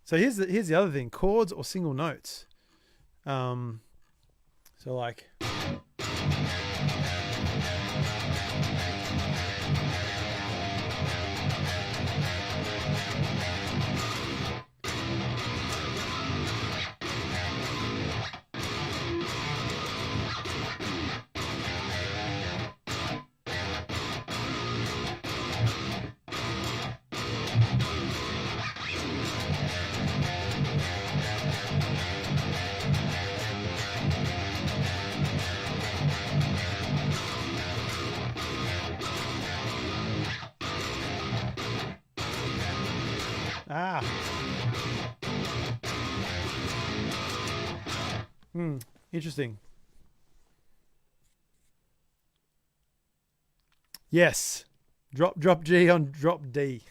So here's the other thing: chords or single notes. So like. Interesting. Yes. Drop G on drop D.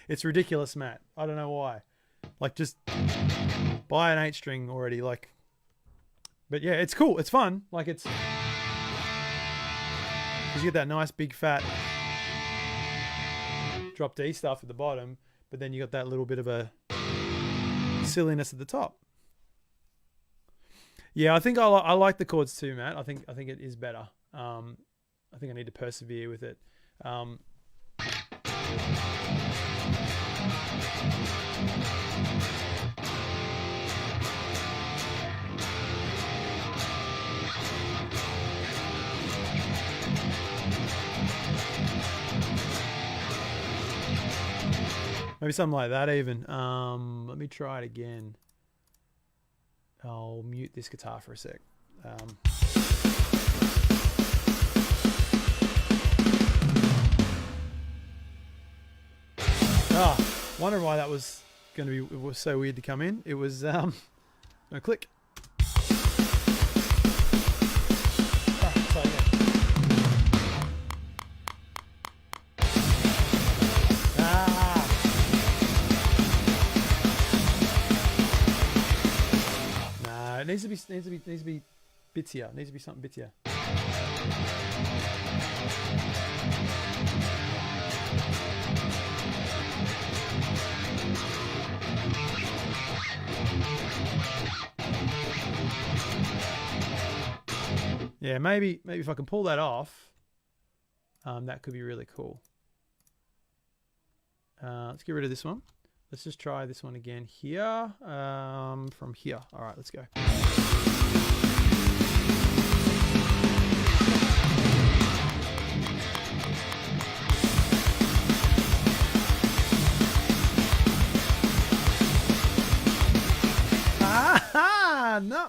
It's ridiculous, Matt. I don't know why. Like, just buy an 8-string already. Like, but yeah, it's cool. It's fun. Like, it's because you get that nice big fat drop D stuff at the bottom, but then you got that little bit of a silliness at the top. Yeah, I think I like the chords too, Matt. I think it is better. I think I need to persevere with it. Maybe something like that even. Let me try it again. I'll mute this guitar for a sec. Wondering why that was going to be. It was so weird to come in. It was no click. So yeah. It needs to be bittier. It needs to be something bittier. Yeah, maybe if I can pull that off, that could be really cool. Let's get rid of this one. Let's just try this one again here, from here. All right, let's go. No.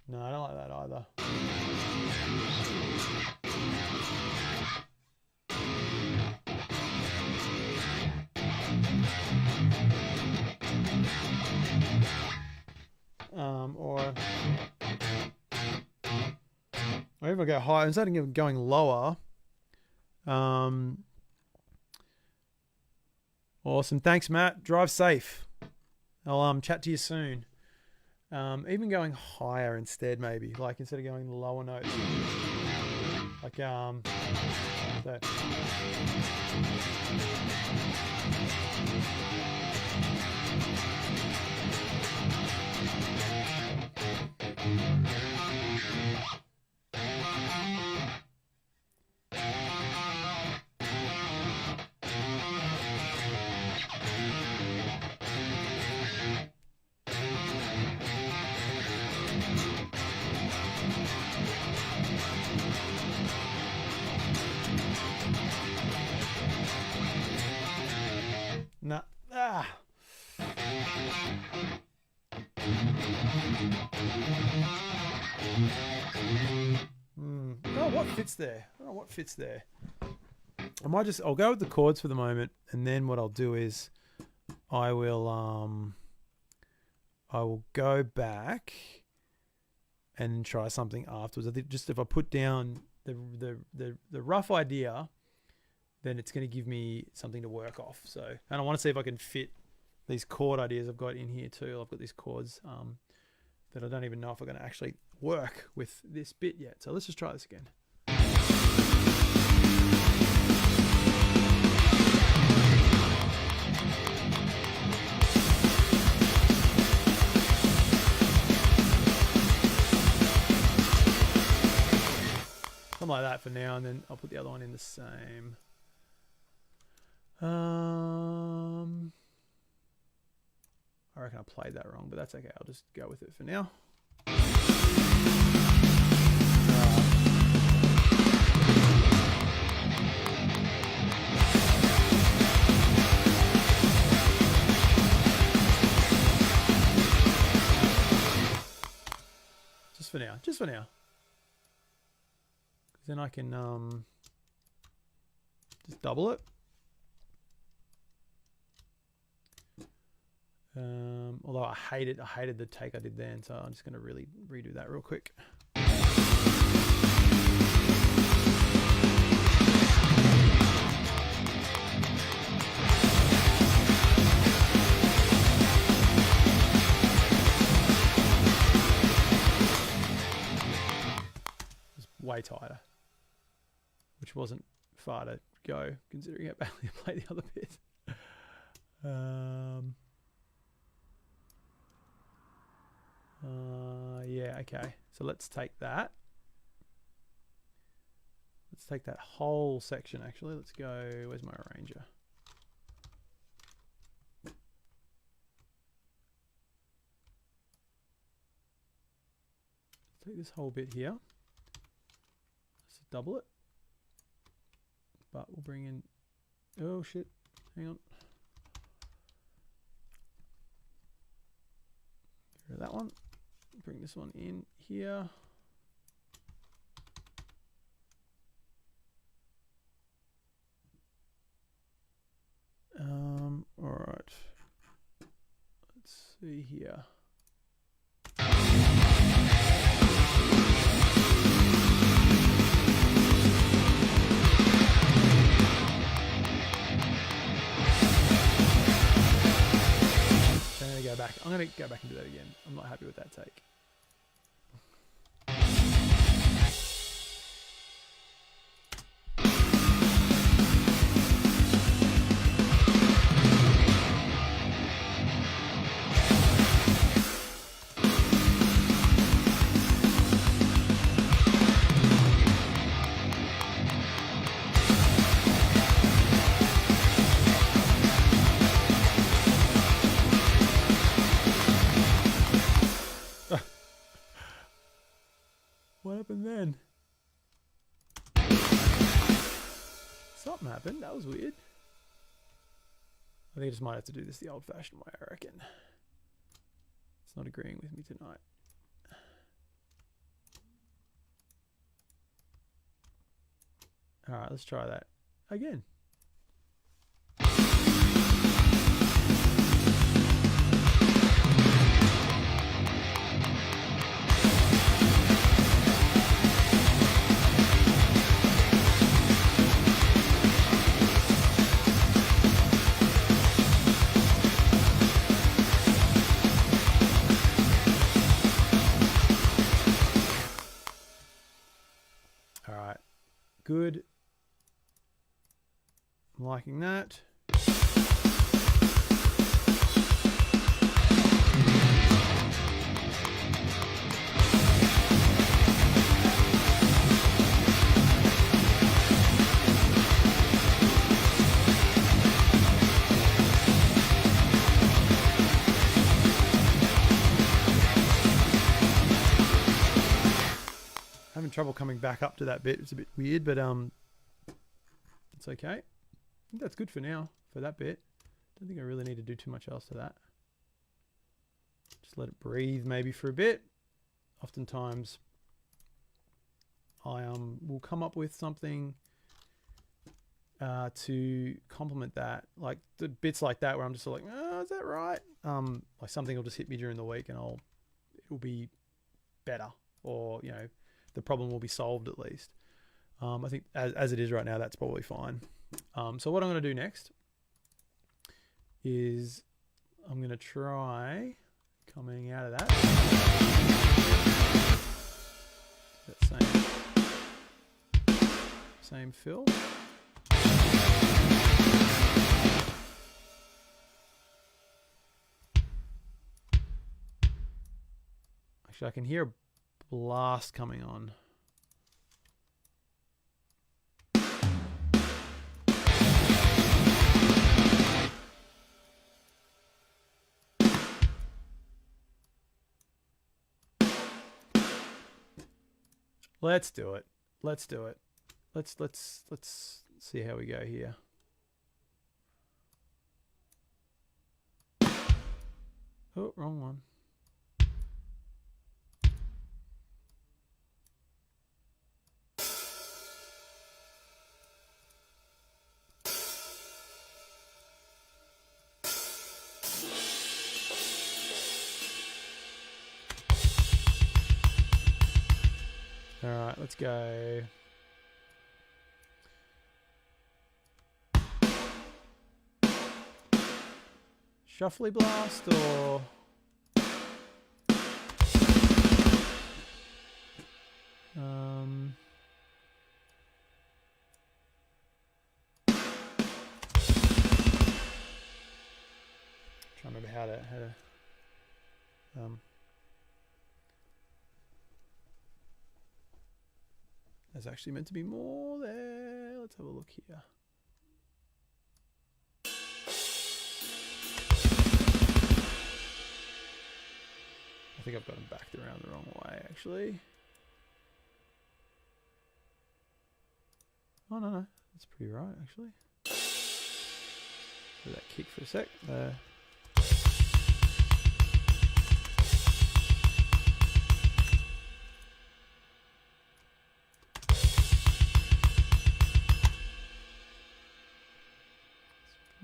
No, I don't like that either. Or if I go higher, instead of going lower. Awesome. Thanks, Matt. Drive safe. I'll chat to you soon. Even going higher instead, maybe, like instead of going the lower notes, like so. Nah. Oh, what fits there? I don't know what fits there. I'll go with the chords for the moment, and then what I'll do is I will go back and try something afterwards. I think just if I put down the rough idea, then it's going to give me something to work off. So, and I want to see if I can fit these chord ideas I've got in here too. I've got these chords that I don't even know if I'm going to actually work with this bit yet. So let's just try this again. Something like that for now, and then I'll put the other one in the same. I reckon I played that wrong, but that's okay. I'll just go with it for now. Just for now. Just for now. Because then I can just double it. Although I hated the take I did then, so I'm just going to really redo that real quick. It's way tighter, which wasn't far to go considering how badly I played the other bit. Yeah, okay. So let's take that. Let's take that whole section, actually. Let's go, where's my arranger? Let's take this whole bit here. Let's double it. But we'll bring in, oh shit, hang on. Get rid of that one. Bring this one in here. All right. Let's see here. I'm going to go back and do that again. I'm not happy with that take. What happened then? Something happened. That was weird. I think I just might have to do this the old-fashioned way, I reckon. It's not agreeing with me tonight. All right, let's try that again. good. I'm liking that. Having trouble coming back up to that bit. It's a bit weird, but it's okay. I think that's good for now, for that bit. Don't think I really need to do too much else to that. Just let it breathe maybe for a bit. Oftentimes I will come up with something to complement that. Like the bits like that where I'm just like, oh, is that right? Like something will just hit me during the week and it'll be better, or, you know, the problem will be solved at least. I think as it is right now, that's probably fine. So what I'm going to do next is I'm going to try coming out of that same fill. Actually, I can hear a blast coming on. Let's do it. Let's do it. Let's see how we go here. Oh, wrong one. All right, let's go. Shuffly blast or trying to remember how to there's actually meant to be more there. Let's have a look here. I think I've got them backed around the wrong way, actually. Oh, no. That's pretty right, actually. Let that kick for a sec.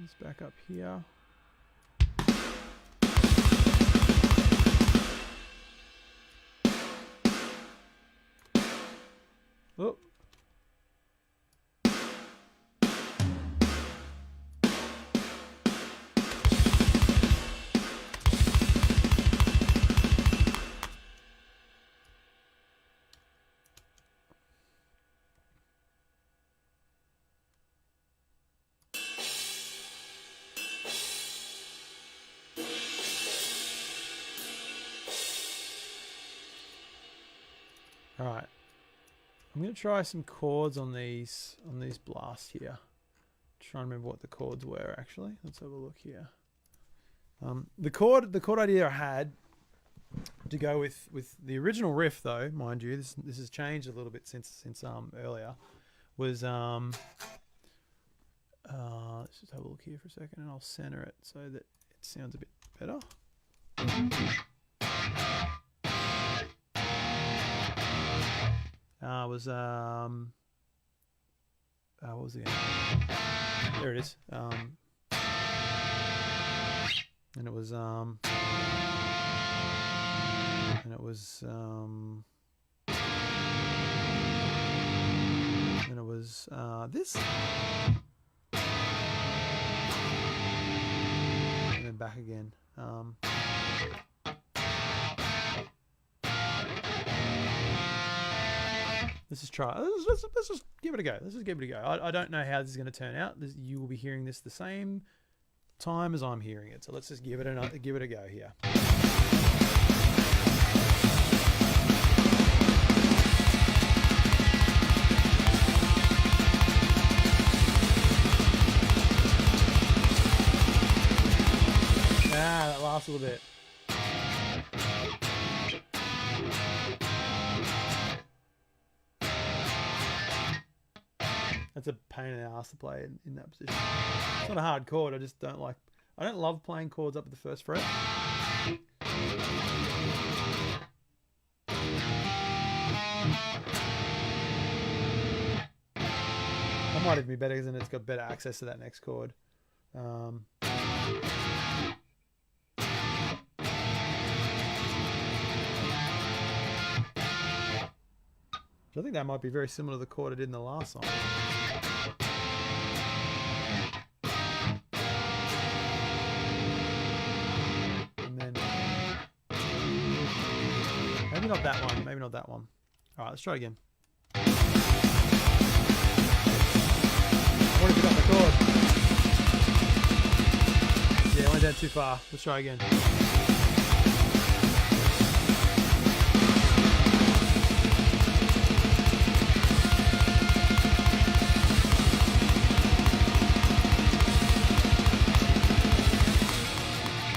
Let's back up here. Oh. All right. I'm going to try some chords on these blasts here. Try and remember what the chords were actually. Let's have a look here. The chord idea I had to go with the original riff, though, mind you, this has changed a little bit since earlier. Was let's just have a look here for a second, and I'll center it so that it sounds a bit better. What was it? There it is. And it was this, and then back again. Let's just try. Let's just give it a go. Let's just give it a go. I don't know how this is going to turn out. You will be hearing this the same time as I'm hearing it. So let's just give it a go here. That lasts a little bit. That's a pain in the ass to play in that position. It's not a hard chord. I just don't like. I don't love playing chords up at the first fret. That might even be better because then it's got better access to that next chord. I think that might be very similar to the chord I did in the last song. And then maybe not that one. Maybe not that one. All right, let's try again. I want to pick up the chord. Yeah, I went down too far. Let's try again.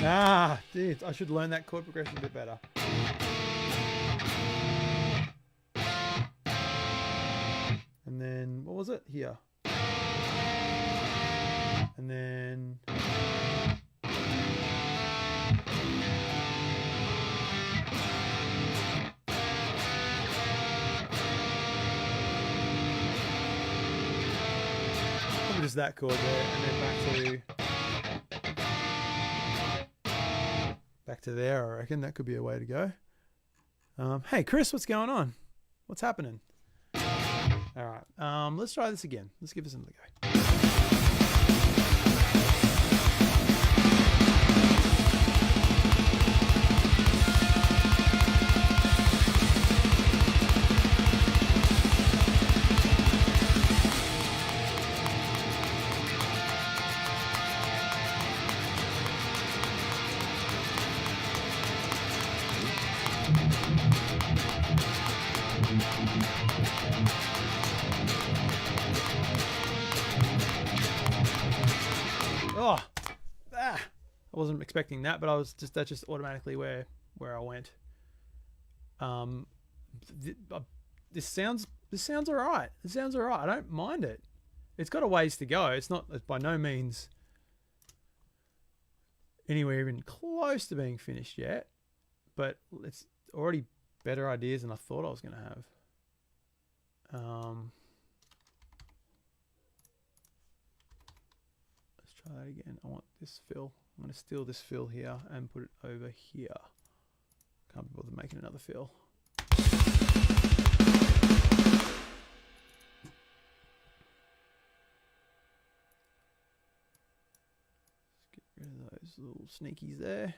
Ah, dude, I should learn that chord progression a bit better. And then, what was it? Here. And then... probably just that chord there, and then back to there. I reckon that could be a way to go. Hey Chris, what's going on? What's happening? All right, let's try this again. Let's give this another go. I wasn't expecting that, but that's just automatically where I went. This sounds all right. It sounds all right. I don't mind it. It's got a ways to go. It's by no means anywhere even close to being finished yet, but it's already better ideas than I thought I was going to have. Let's try that again. I want this fill. I'm going to steal this fill here and put it over here. Can't be bothered making another fill. Let's get rid of those little sneakies there.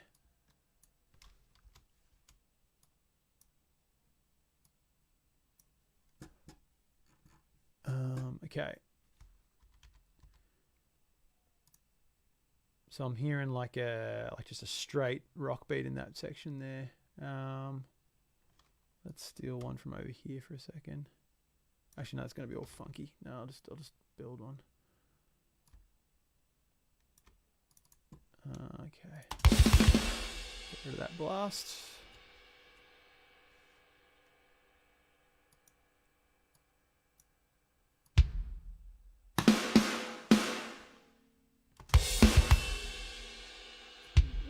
Okay. So I'm hearing like just a straight rock beat in that section there. Let's steal one from over here for a second. Actually, no, it's going to be all funky. No, I'll just build one. Okay. Get rid of that blast.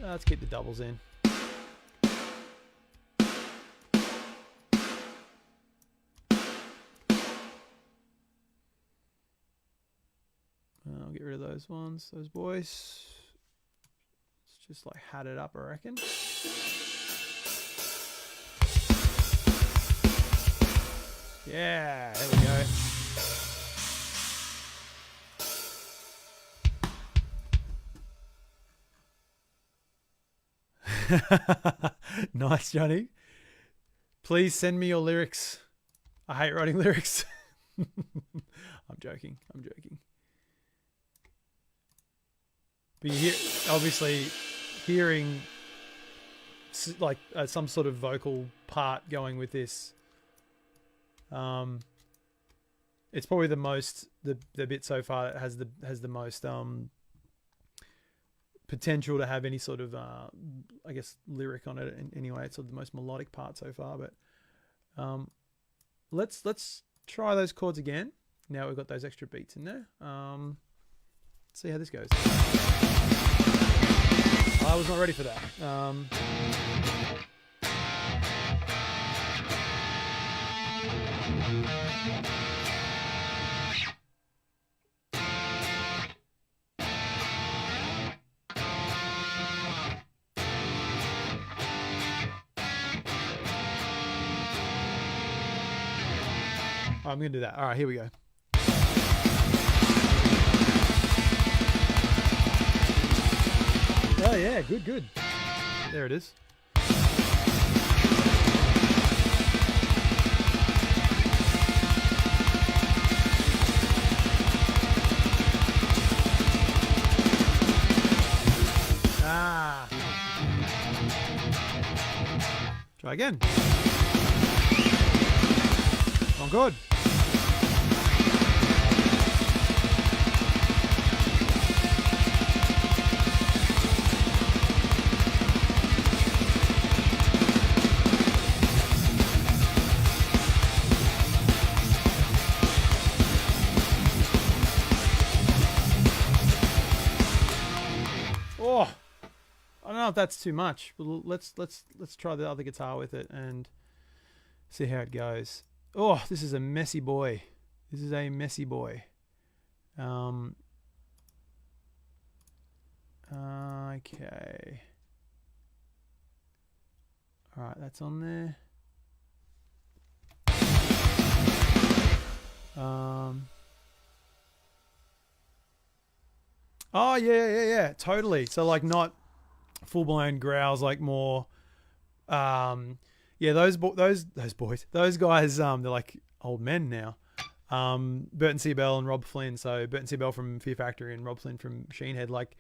Let's keep the doubles in. I'll get rid of those ones, those boys. Let's just like hat it up, I reckon. Yeah, there we go. Nice, Johnny. Please send me your lyrics. I hate writing lyrics. I'm joking. I'm joking. But you hear, obviously, hearing like some sort of vocal part going with this. It's probably the most the bit so far that has the most potential to have any sort of I guess lyric on it. Anyway, it's sort of the most melodic part so far. But let's try those chords again. Now we've got those extra beats in there. Let's see how this goes. I was not ready for that. I'm going to do that. All right, here we go. Oh, yeah, good. There it is. Try again. Oh, good. Oh, I don't know if that's too much, but let's try the other guitar with it and see how it goes. Oh, this is a messy boy. This is a messy boy. Okay. All right, that's on there. Oh yeah, totally. So like not full blown growls, like more. Yeah, those boys, those guys, they're like old men now. Burton C. Bell and Rob Flynn. So Burton C. Bell from Fear Factory and Rob Flynn from Machine Head. Like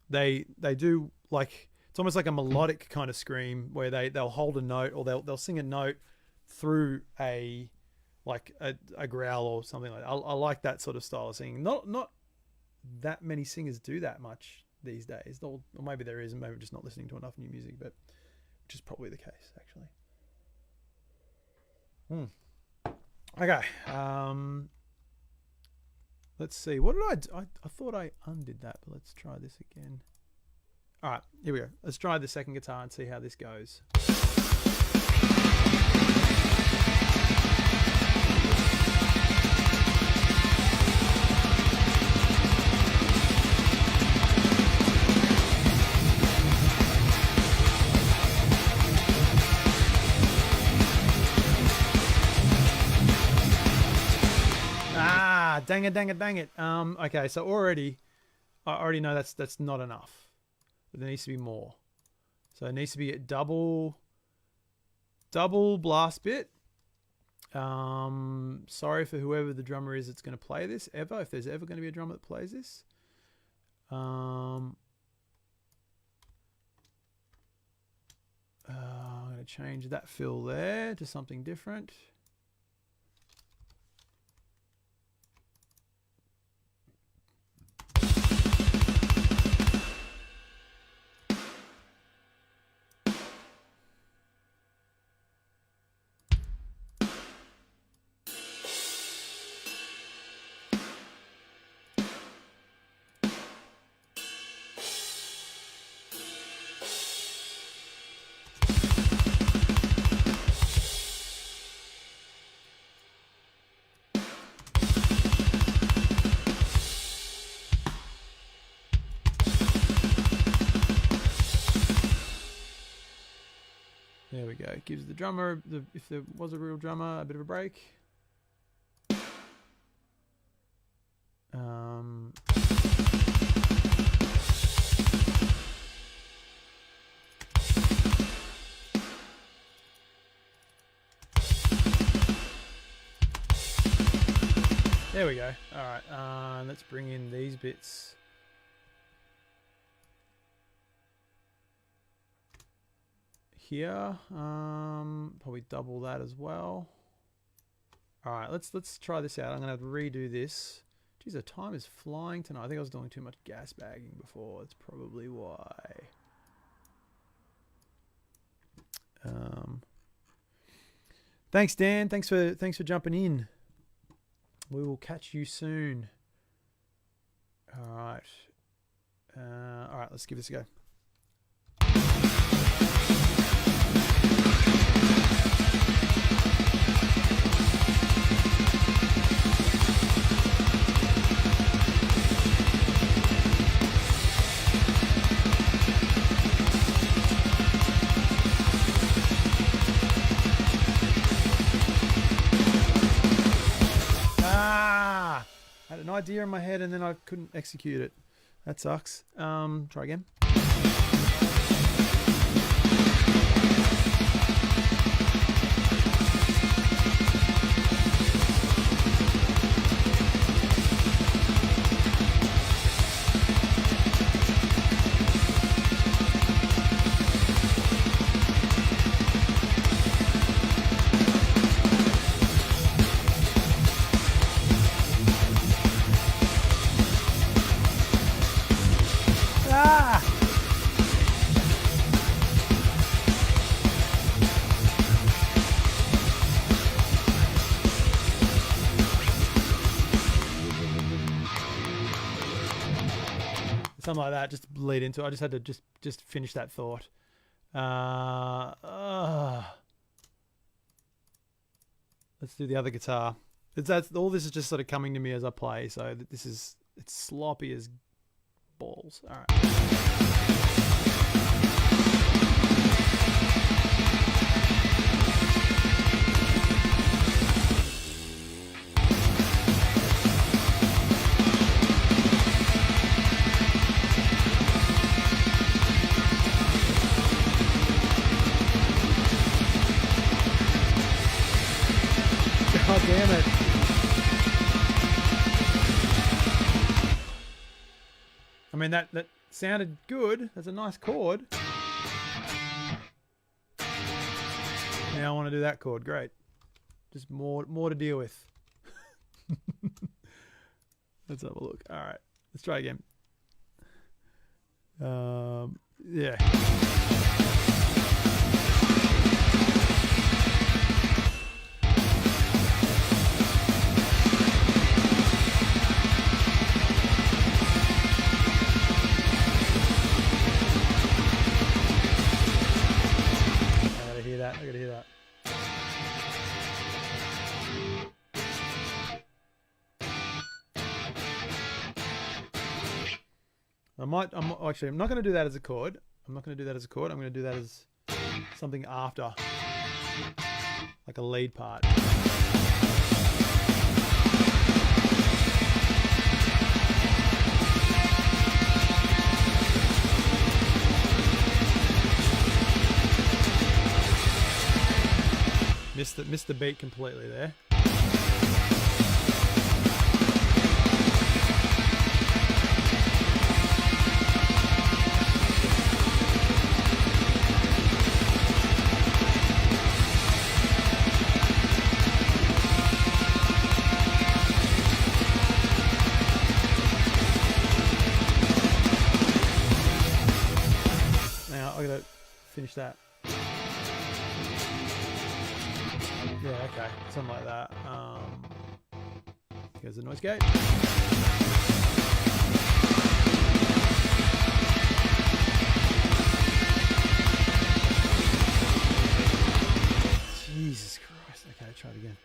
they do like it's almost like a melodic kind of scream where they'll hold a note or they'll sing a note through a growl or something like that. I like that sort of style of singing. Not that many singers do that much these days. Or maybe there is, and maybe we're just not listening to enough new music, but which is probably the case actually. Okay. Let's see. What did I do? I thought I undid that, but let's try this again. All right, here we go. Let's try the second guitar and see how this goes. Dang it. Okay, so I already know that's not enough. There needs to be more. So it needs to be a double blast bit. Sorry for whoever the drummer is that's going to play this ever, if there's ever going to be a drummer that plays this. I'm going to change that fill there to something different. There we go. It gives the drummer, if there was a real drummer, a bit of a break. There we go. All right, let's bring in these bits. Here, probably double that as well. All right, let's try this out. I'm gonna have to redo this. Geez, the time is flying tonight. I think I was doing too much gas bagging before. That's probably why. Thanks, Dan. Thanks for jumping in. We will catch you soon. All right. All right, let's give this a go. An idea in my head and then I couldn't execute it. That sucks. Try again. Something like that, just lead into it. I just had to just finish that thought. Let's do the other guitar. That's all. This is just sort of coming to me as I play, so it's sloppy as balls. All right. God damn it. I mean, that sounded good. That's a nice chord. Now I want to do that chord. Great. Just more to deal with. Let's have a look. All right. Let's try again. Yeah. I gotta hear that. I'm not going to do that as a chord. I'm going to do that as something after, like a lead part. Missed the beat completely there. Now I gotta finish that. Yeah, okay, something like that. Here's the noise gate. Jesus Christ. Okay, try it again.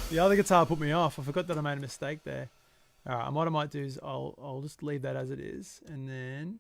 The other guitar put me off. I forgot that I made a mistake there. All right, what I might do is I'll just leave that as it is, and then.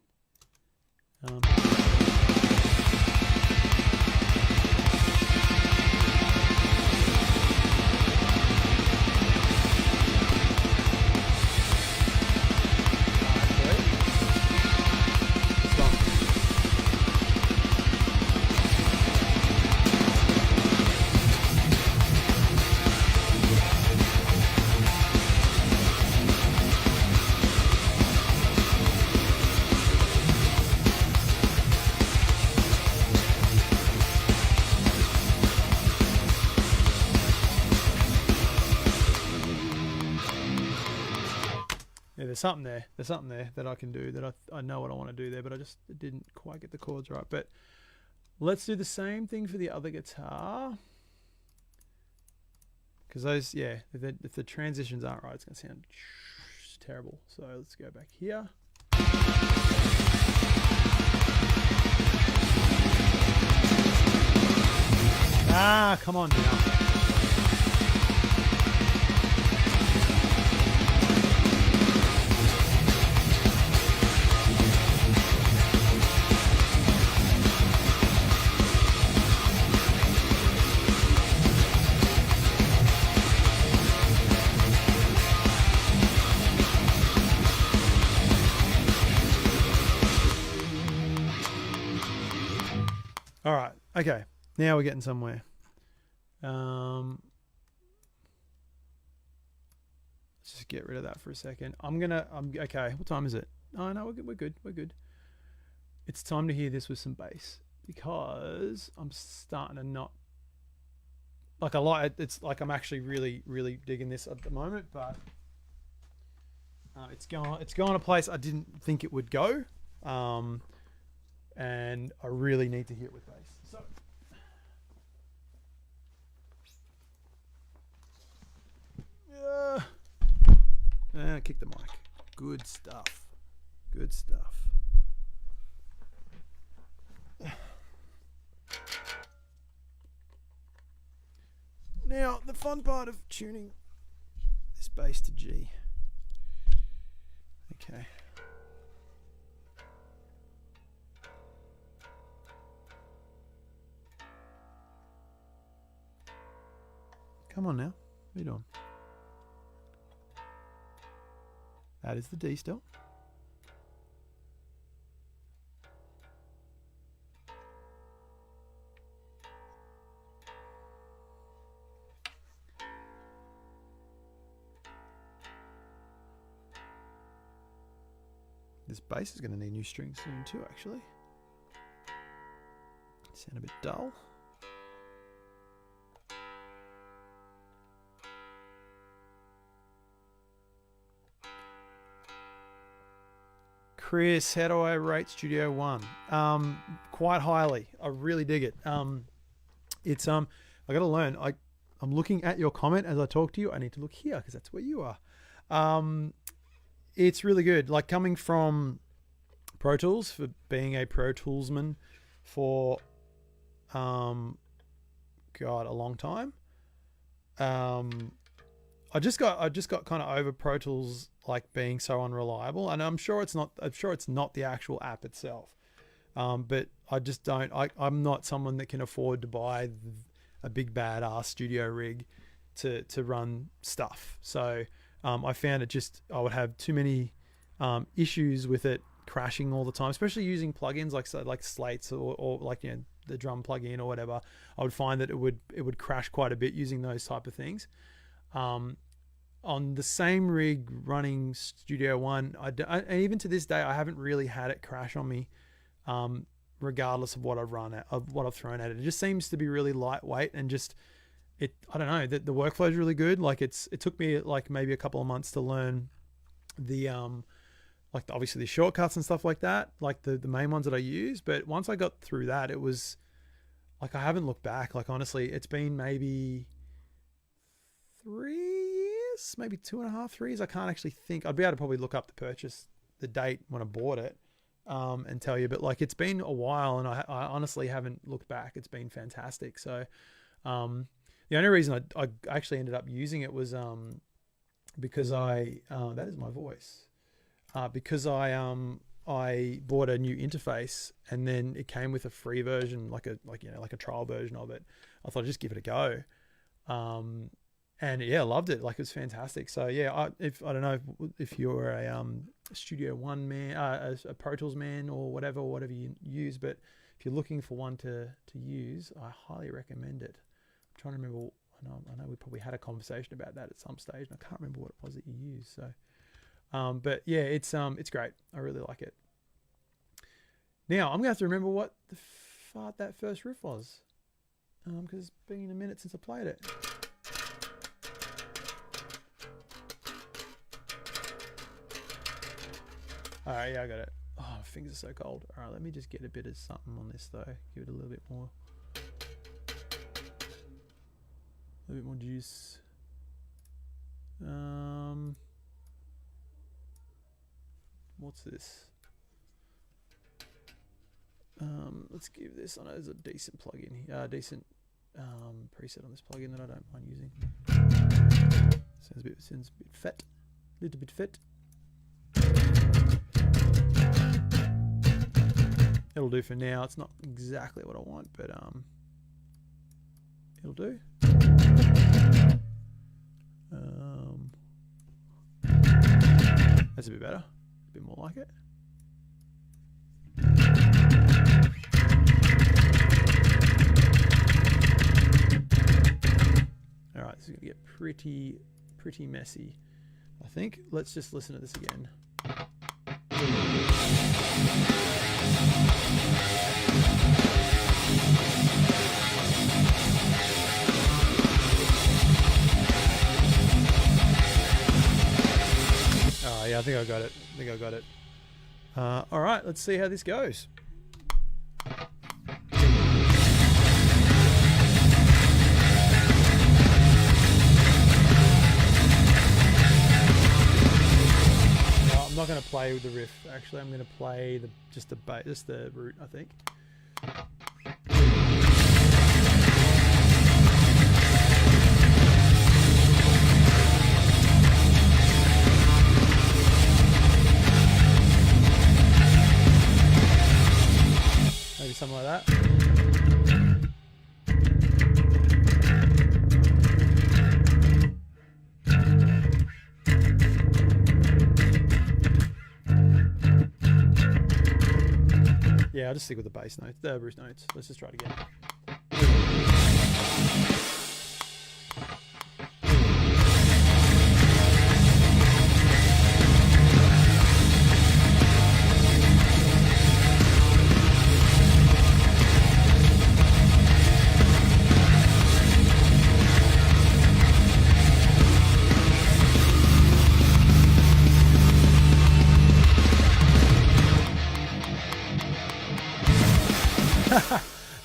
There's something there. There's something there that I can do, that I know what I want to do there, but I just didn't quite get the chords right. But let's do the same thing for the other guitar. Because those, yeah, if the transitions aren't right, it's going to sound terrible. So let's go back here. Ah, come on now. All right. Okay. Now we're getting somewhere. Let's just get rid of that for a second. Okay. What time is it? Oh no, we're good. We're good. It's time to hear this with some bass, because I'm starting to not like. I like it. It's like I'm actually really digging this at the moment, but it's going a place I didn't think it would go. And I really need to hear it with bass. So, kick the mic. Good stuff. Good stuff. Now, the fun part of tuning this bass to G. Okay. Come on now. What are you doing? That is the D still. This bass is going to need new strings soon too, actually. Sound a bit dull. Chris, how do I rate Studio One? Quite highly. I really dig it. It's I got to learn. I'm looking at your comment as I talk to you. I need to look here because that's where you are. It's really good. Like, coming from Pro Tools, for being a Pro Toolsman for a long time. I just got kind of over Pro Tools like being so unreliable, and I'm sure it's not the actual app itself. But I just don't. I'm not someone that can afford to buy a big badass studio rig to run stuff. So I found I would have too many issues with it crashing all the time, especially using plugins like Slates or like, you know, the drum plugin or whatever. I would find that it would crash quite a bit using those type of things. On the same rig running Studio One, and even to this day, I haven't really had it crash on me, regardless of what I've thrown at it. It just seems to be really lightweight, and I don't know, the workflow is really good. Like, it took me like maybe a couple of months to learn the like obviously the shortcuts and stuff like that, like the main ones that I use. But once I got through that, it was like, I haven't looked back. Like, honestly, it's been maybe 3 years, maybe 2.5, 3 years. I can't actually think. I'd be able to probably look up the date when I bought it, and tell you. But like, it's been a while, and I honestly haven't looked back. It's been fantastic. So The only reason I actually ended up using it was because that is my voice. Because I bought a new interface, and then it came with a free version, like a trial version of it. I thought I'd just give it a go. And yeah, I loved it. Like, it was fantastic. So yeah, I don't know if you're a Studio One man, a Pro Tools man, or whatever you use, but if you're looking for one to use, I highly recommend it. I'm trying to remember. I know we probably had a conversation about that at some stage, and I can't remember what it was that you used. So, but yeah, it's great. I really like it. Now I'm gonna have to remember what the fart that first riff was, because it's been a minute since I played it. All right, yeah, I got it. Oh, my fingers are so cold. All right, let me just get a bit of something on this though. Give it a little bit more juice. What's this? Let's give this. I know there's a decent plugin here. Decent preset on this plugin that I don't mind using. Sounds a bit fat. A little bit fat. It'll do for now. It's not exactly what I want, but it'll do. That's a bit better. A bit more like it. All right, this is gonna get pretty messy, I think. Let's just listen to this again. Yeah, I think I got it. All right, let's see how this goes. I'm not going to play with the riff. Actually, I'm going to play just the root, I think. Maybe something like that. Yeah, I'll just stick with the bass notes, the Bruce notes. Let's just try it again.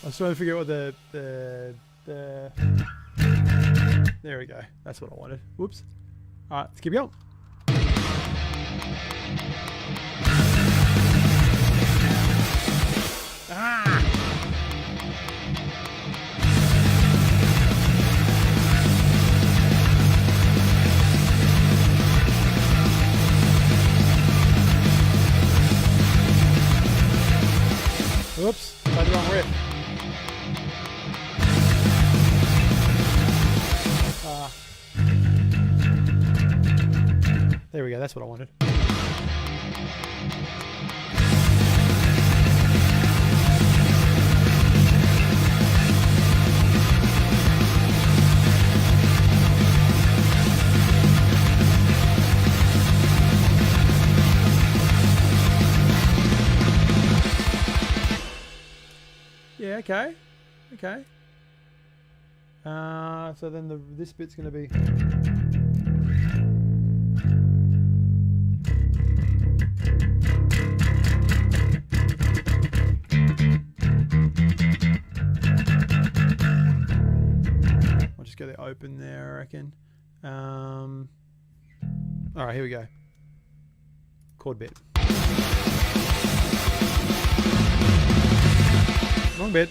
I was trying to figure out what the there we go. That's what I wanted. Whoops. All right, let's keep going. Ah! Whoops, played the wrong riff. There we go, that's what I wanted. Yeah, okay. Okay. So then this bit's going to be... I'll just go there open there, I reckon. All right, here we go. Chord bit. Wrong bit.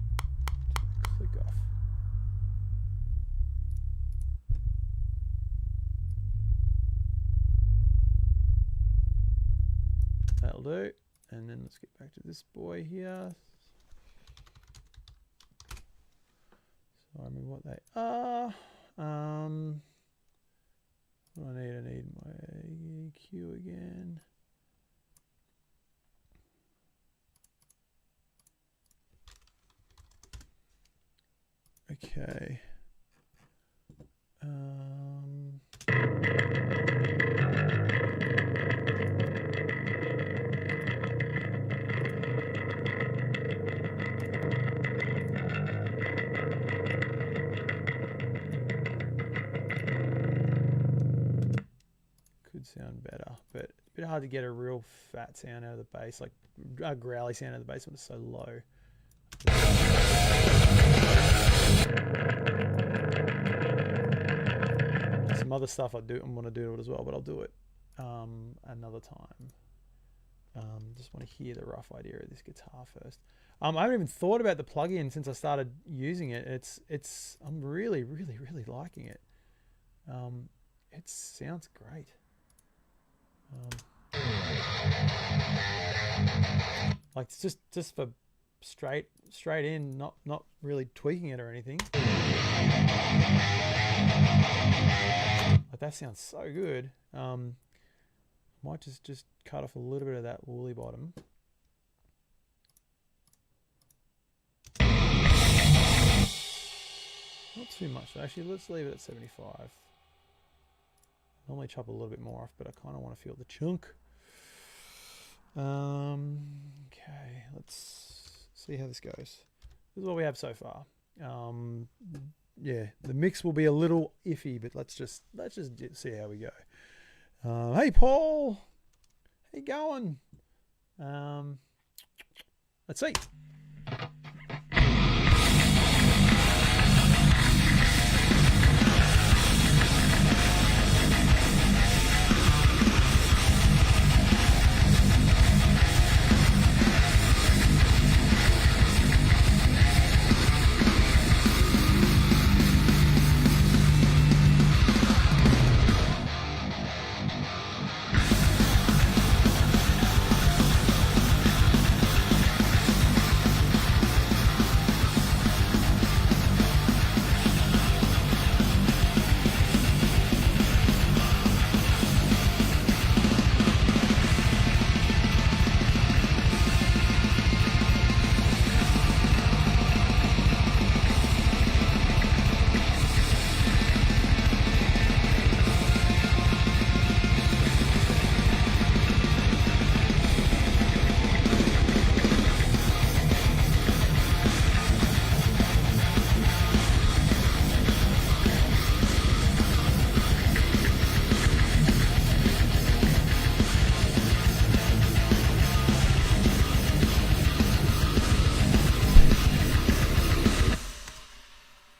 That'll do. And then let's get back to this boy here. So I remember what they are. What do I need? I need my EQ again. Okay. Could sound better, but it's a bit hard to get a real fat sound out of the bass, like a growly sound out of the bass when it's so low. Some other stuff I want to do it as well, but I'll do it another time. Just want to hear the rough idea of this guitar first. I haven't even thought about the plugin since I started using it. I'm really liking it. It sounds great. Like it's just for straight in, not really tweaking it or anything. Like that sounds so good. Might just cut off a little bit of that woolly bottom. Not too much. Actually, let's leave it at 75. Normally chop a little bit more off, but I kind of want to feel the chunk. Okay, let's see how this goes. This is what we have so far. Yeah, the mix will be a little iffy, but let's just see how we go. Hey Paul, how you going? Let's see.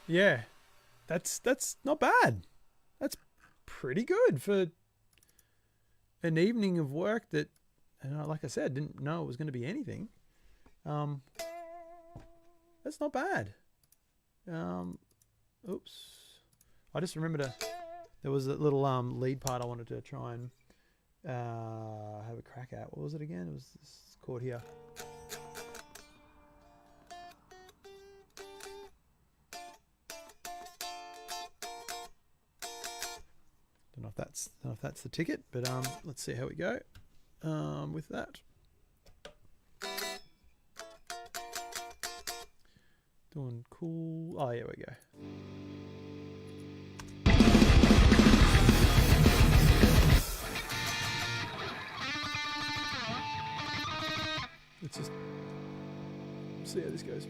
Yeah, that's not bad. That's pretty good for an evening of work that, like I said, didn't know it was going to be anything. That's not bad. Oops. I just remembered there was a little lead part I wanted to try and have a crack at. What was it again? It was this chord here. Don't know if that's the ticket, but let's see how we go with that. Doing cool. Oh, here we go. Let's just see how this goes.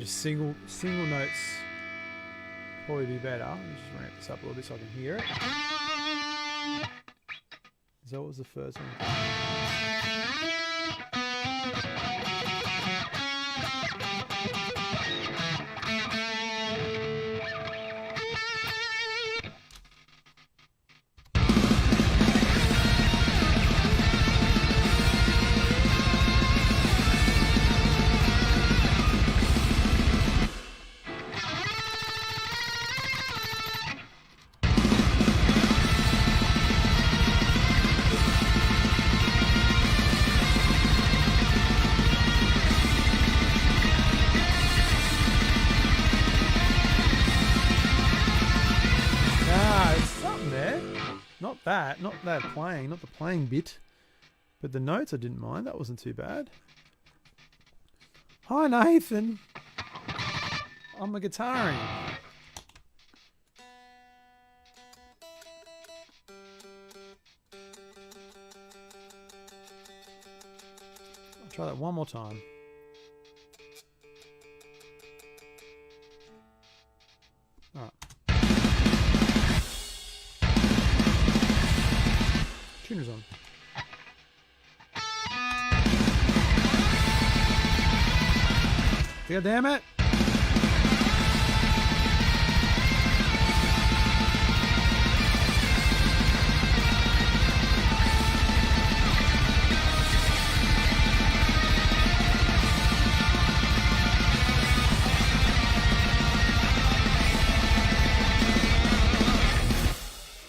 single notes probably be better. Let me just ramp this up a little bit so I can hear it. Is that what was the first one? Not that playing, not the playing bit, but the notes I didn't mind. That wasn't too bad. Hi Nathan, I'm a guitarian. I'll try that one more time. All right. Tuner's on. God damn it!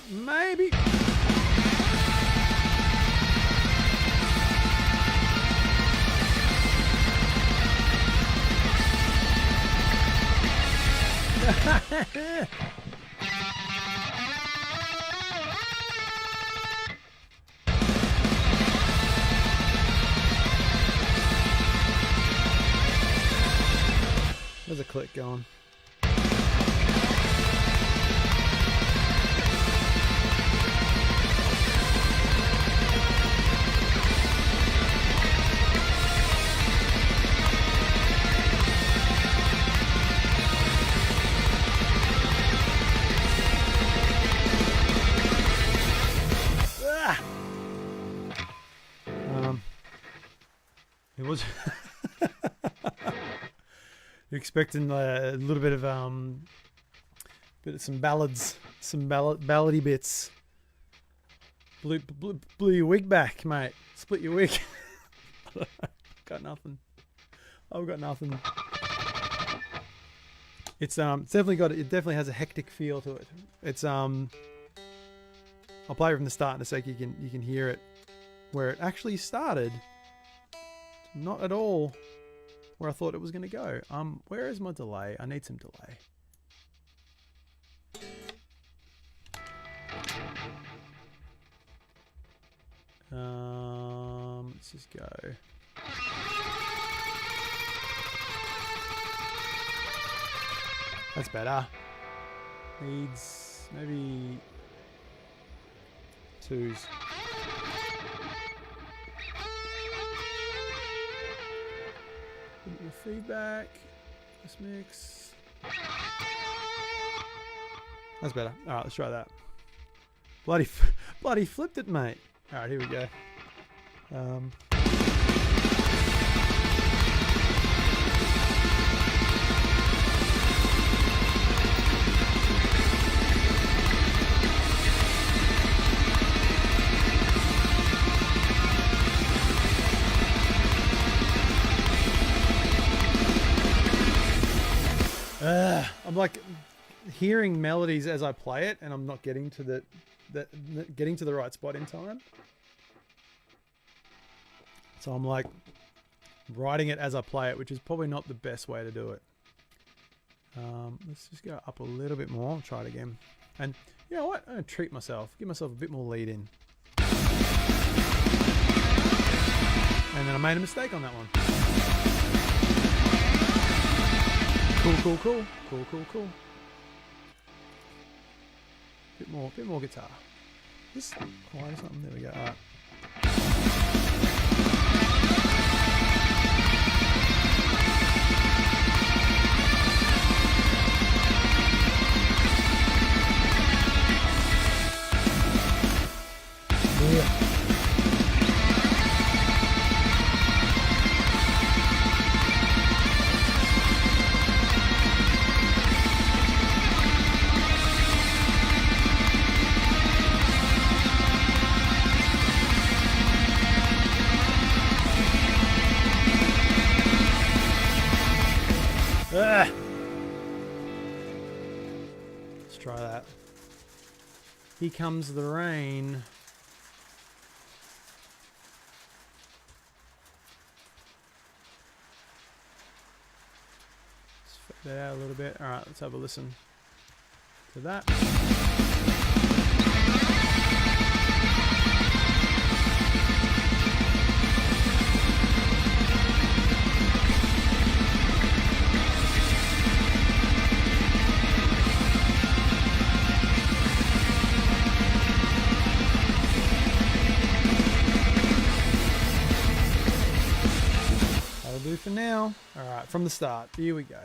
Maybe. There's a click going. It was you're expecting a little bit of some ballads, some ballady bits. Blew your wig back, mate. Split your wig. Got nothing. I've got nothing. It's definitely has a hectic feel to it. It's I'll play it from the start in a sec. You can hear it where it actually started. Not at all where I thought it was going to go. Where is my delay? I need some delay. Let's just go. That's better. Needs maybe twos. Your feedback. This mix. That's better. All right, let's try that. Bloody flipped it, mate. All right, here we go. I'm like hearing melodies as I play it, and I'm not getting to the right spot in time. So I'm like writing it as I play it, which is probably not the best way to do it. Let's just go up a little bit more. I'll try it again. And you know what? I'm gonna treat myself. Give myself a bit more lead in. And then I made a mistake on that one. Cool. Bit more guitar. Just quiet or something. There we go. All right. here. Ah. Let's try that. Here comes the rain. Let's fade that out a little bit. All right, let's have a listen to that. Do for now. All right, from the start. Here we go.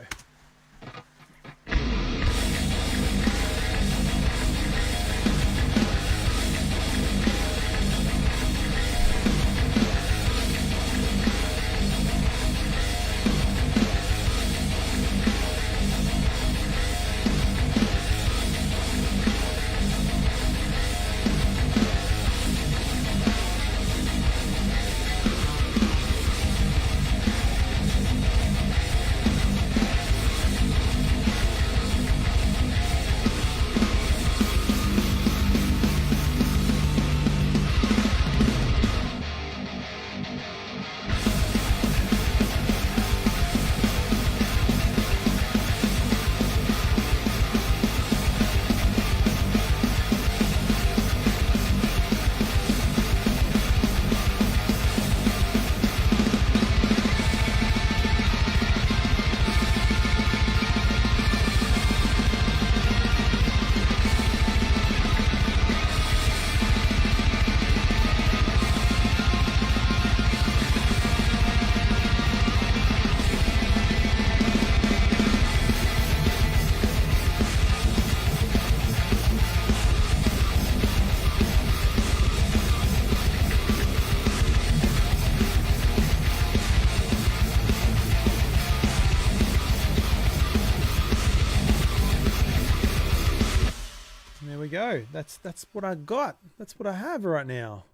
Go. That's what I got. That's what I have right now.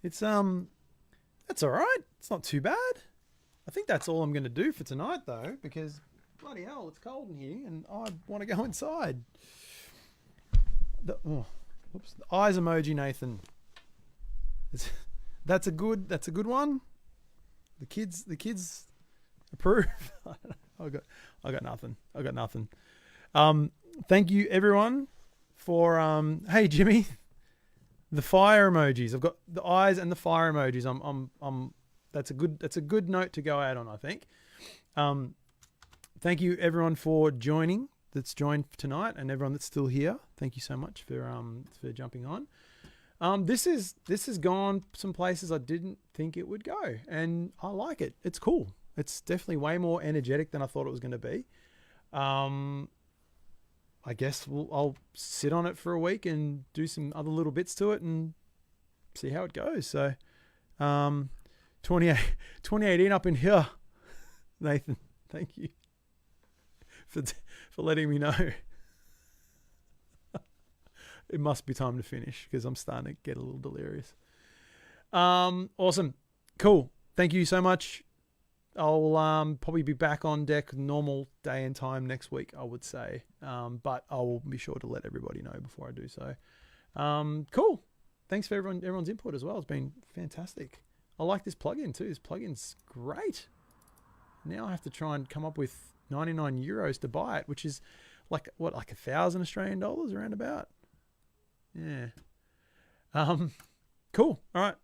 It's that's all right. It's not too bad. I think that's all I'm going to do for tonight though, because bloody hell, it's cold in here and I want to go inside. The eyes emoji, Nathan. That's a good one. The kids approve. I got nothing. Thank you everyone for hey Jimmy, the fire emojis. I've got the eyes and the fire emojis. That's a good note to go out on, I think. Thank you everyone for joining. That's joined tonight, and everyone that's still here. Thank you so much for jumping on. This has gone some places I didn't think it would go, and I like it. It's cool. It's definitely way more energetic than I thought it was going to be. I guess I'll sit on it for a week and do some other little bits to it and see how it goes. So, 2018 up in here, Nathan. Thank you for letting me know. It must be time to finish because I'm starting to get a little delirious. Awesome, cool. Thank you so much. I'll probably be back on deck normal day and time next week, I would say. But I will be sure to let everybody know before I do so. Cool. Thanks for everyone's input as well. It's been fantastic. I like this plugin too. This plugin's great. Now I have to try and come up with 99 euros to buy it, which is like 1,000 Australian dollars around about. Yeah. Cool. All right.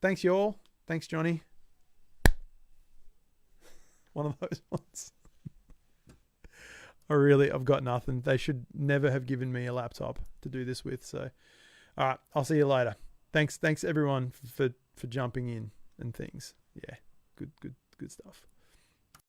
Thanks y'all. Thanks Johnny. One of those ones. I've got nothing. They should never have given me a laptop to do this with. So, all right, I'll see you later. Thanks everyone for jumping in and things. Yeah, good stuff.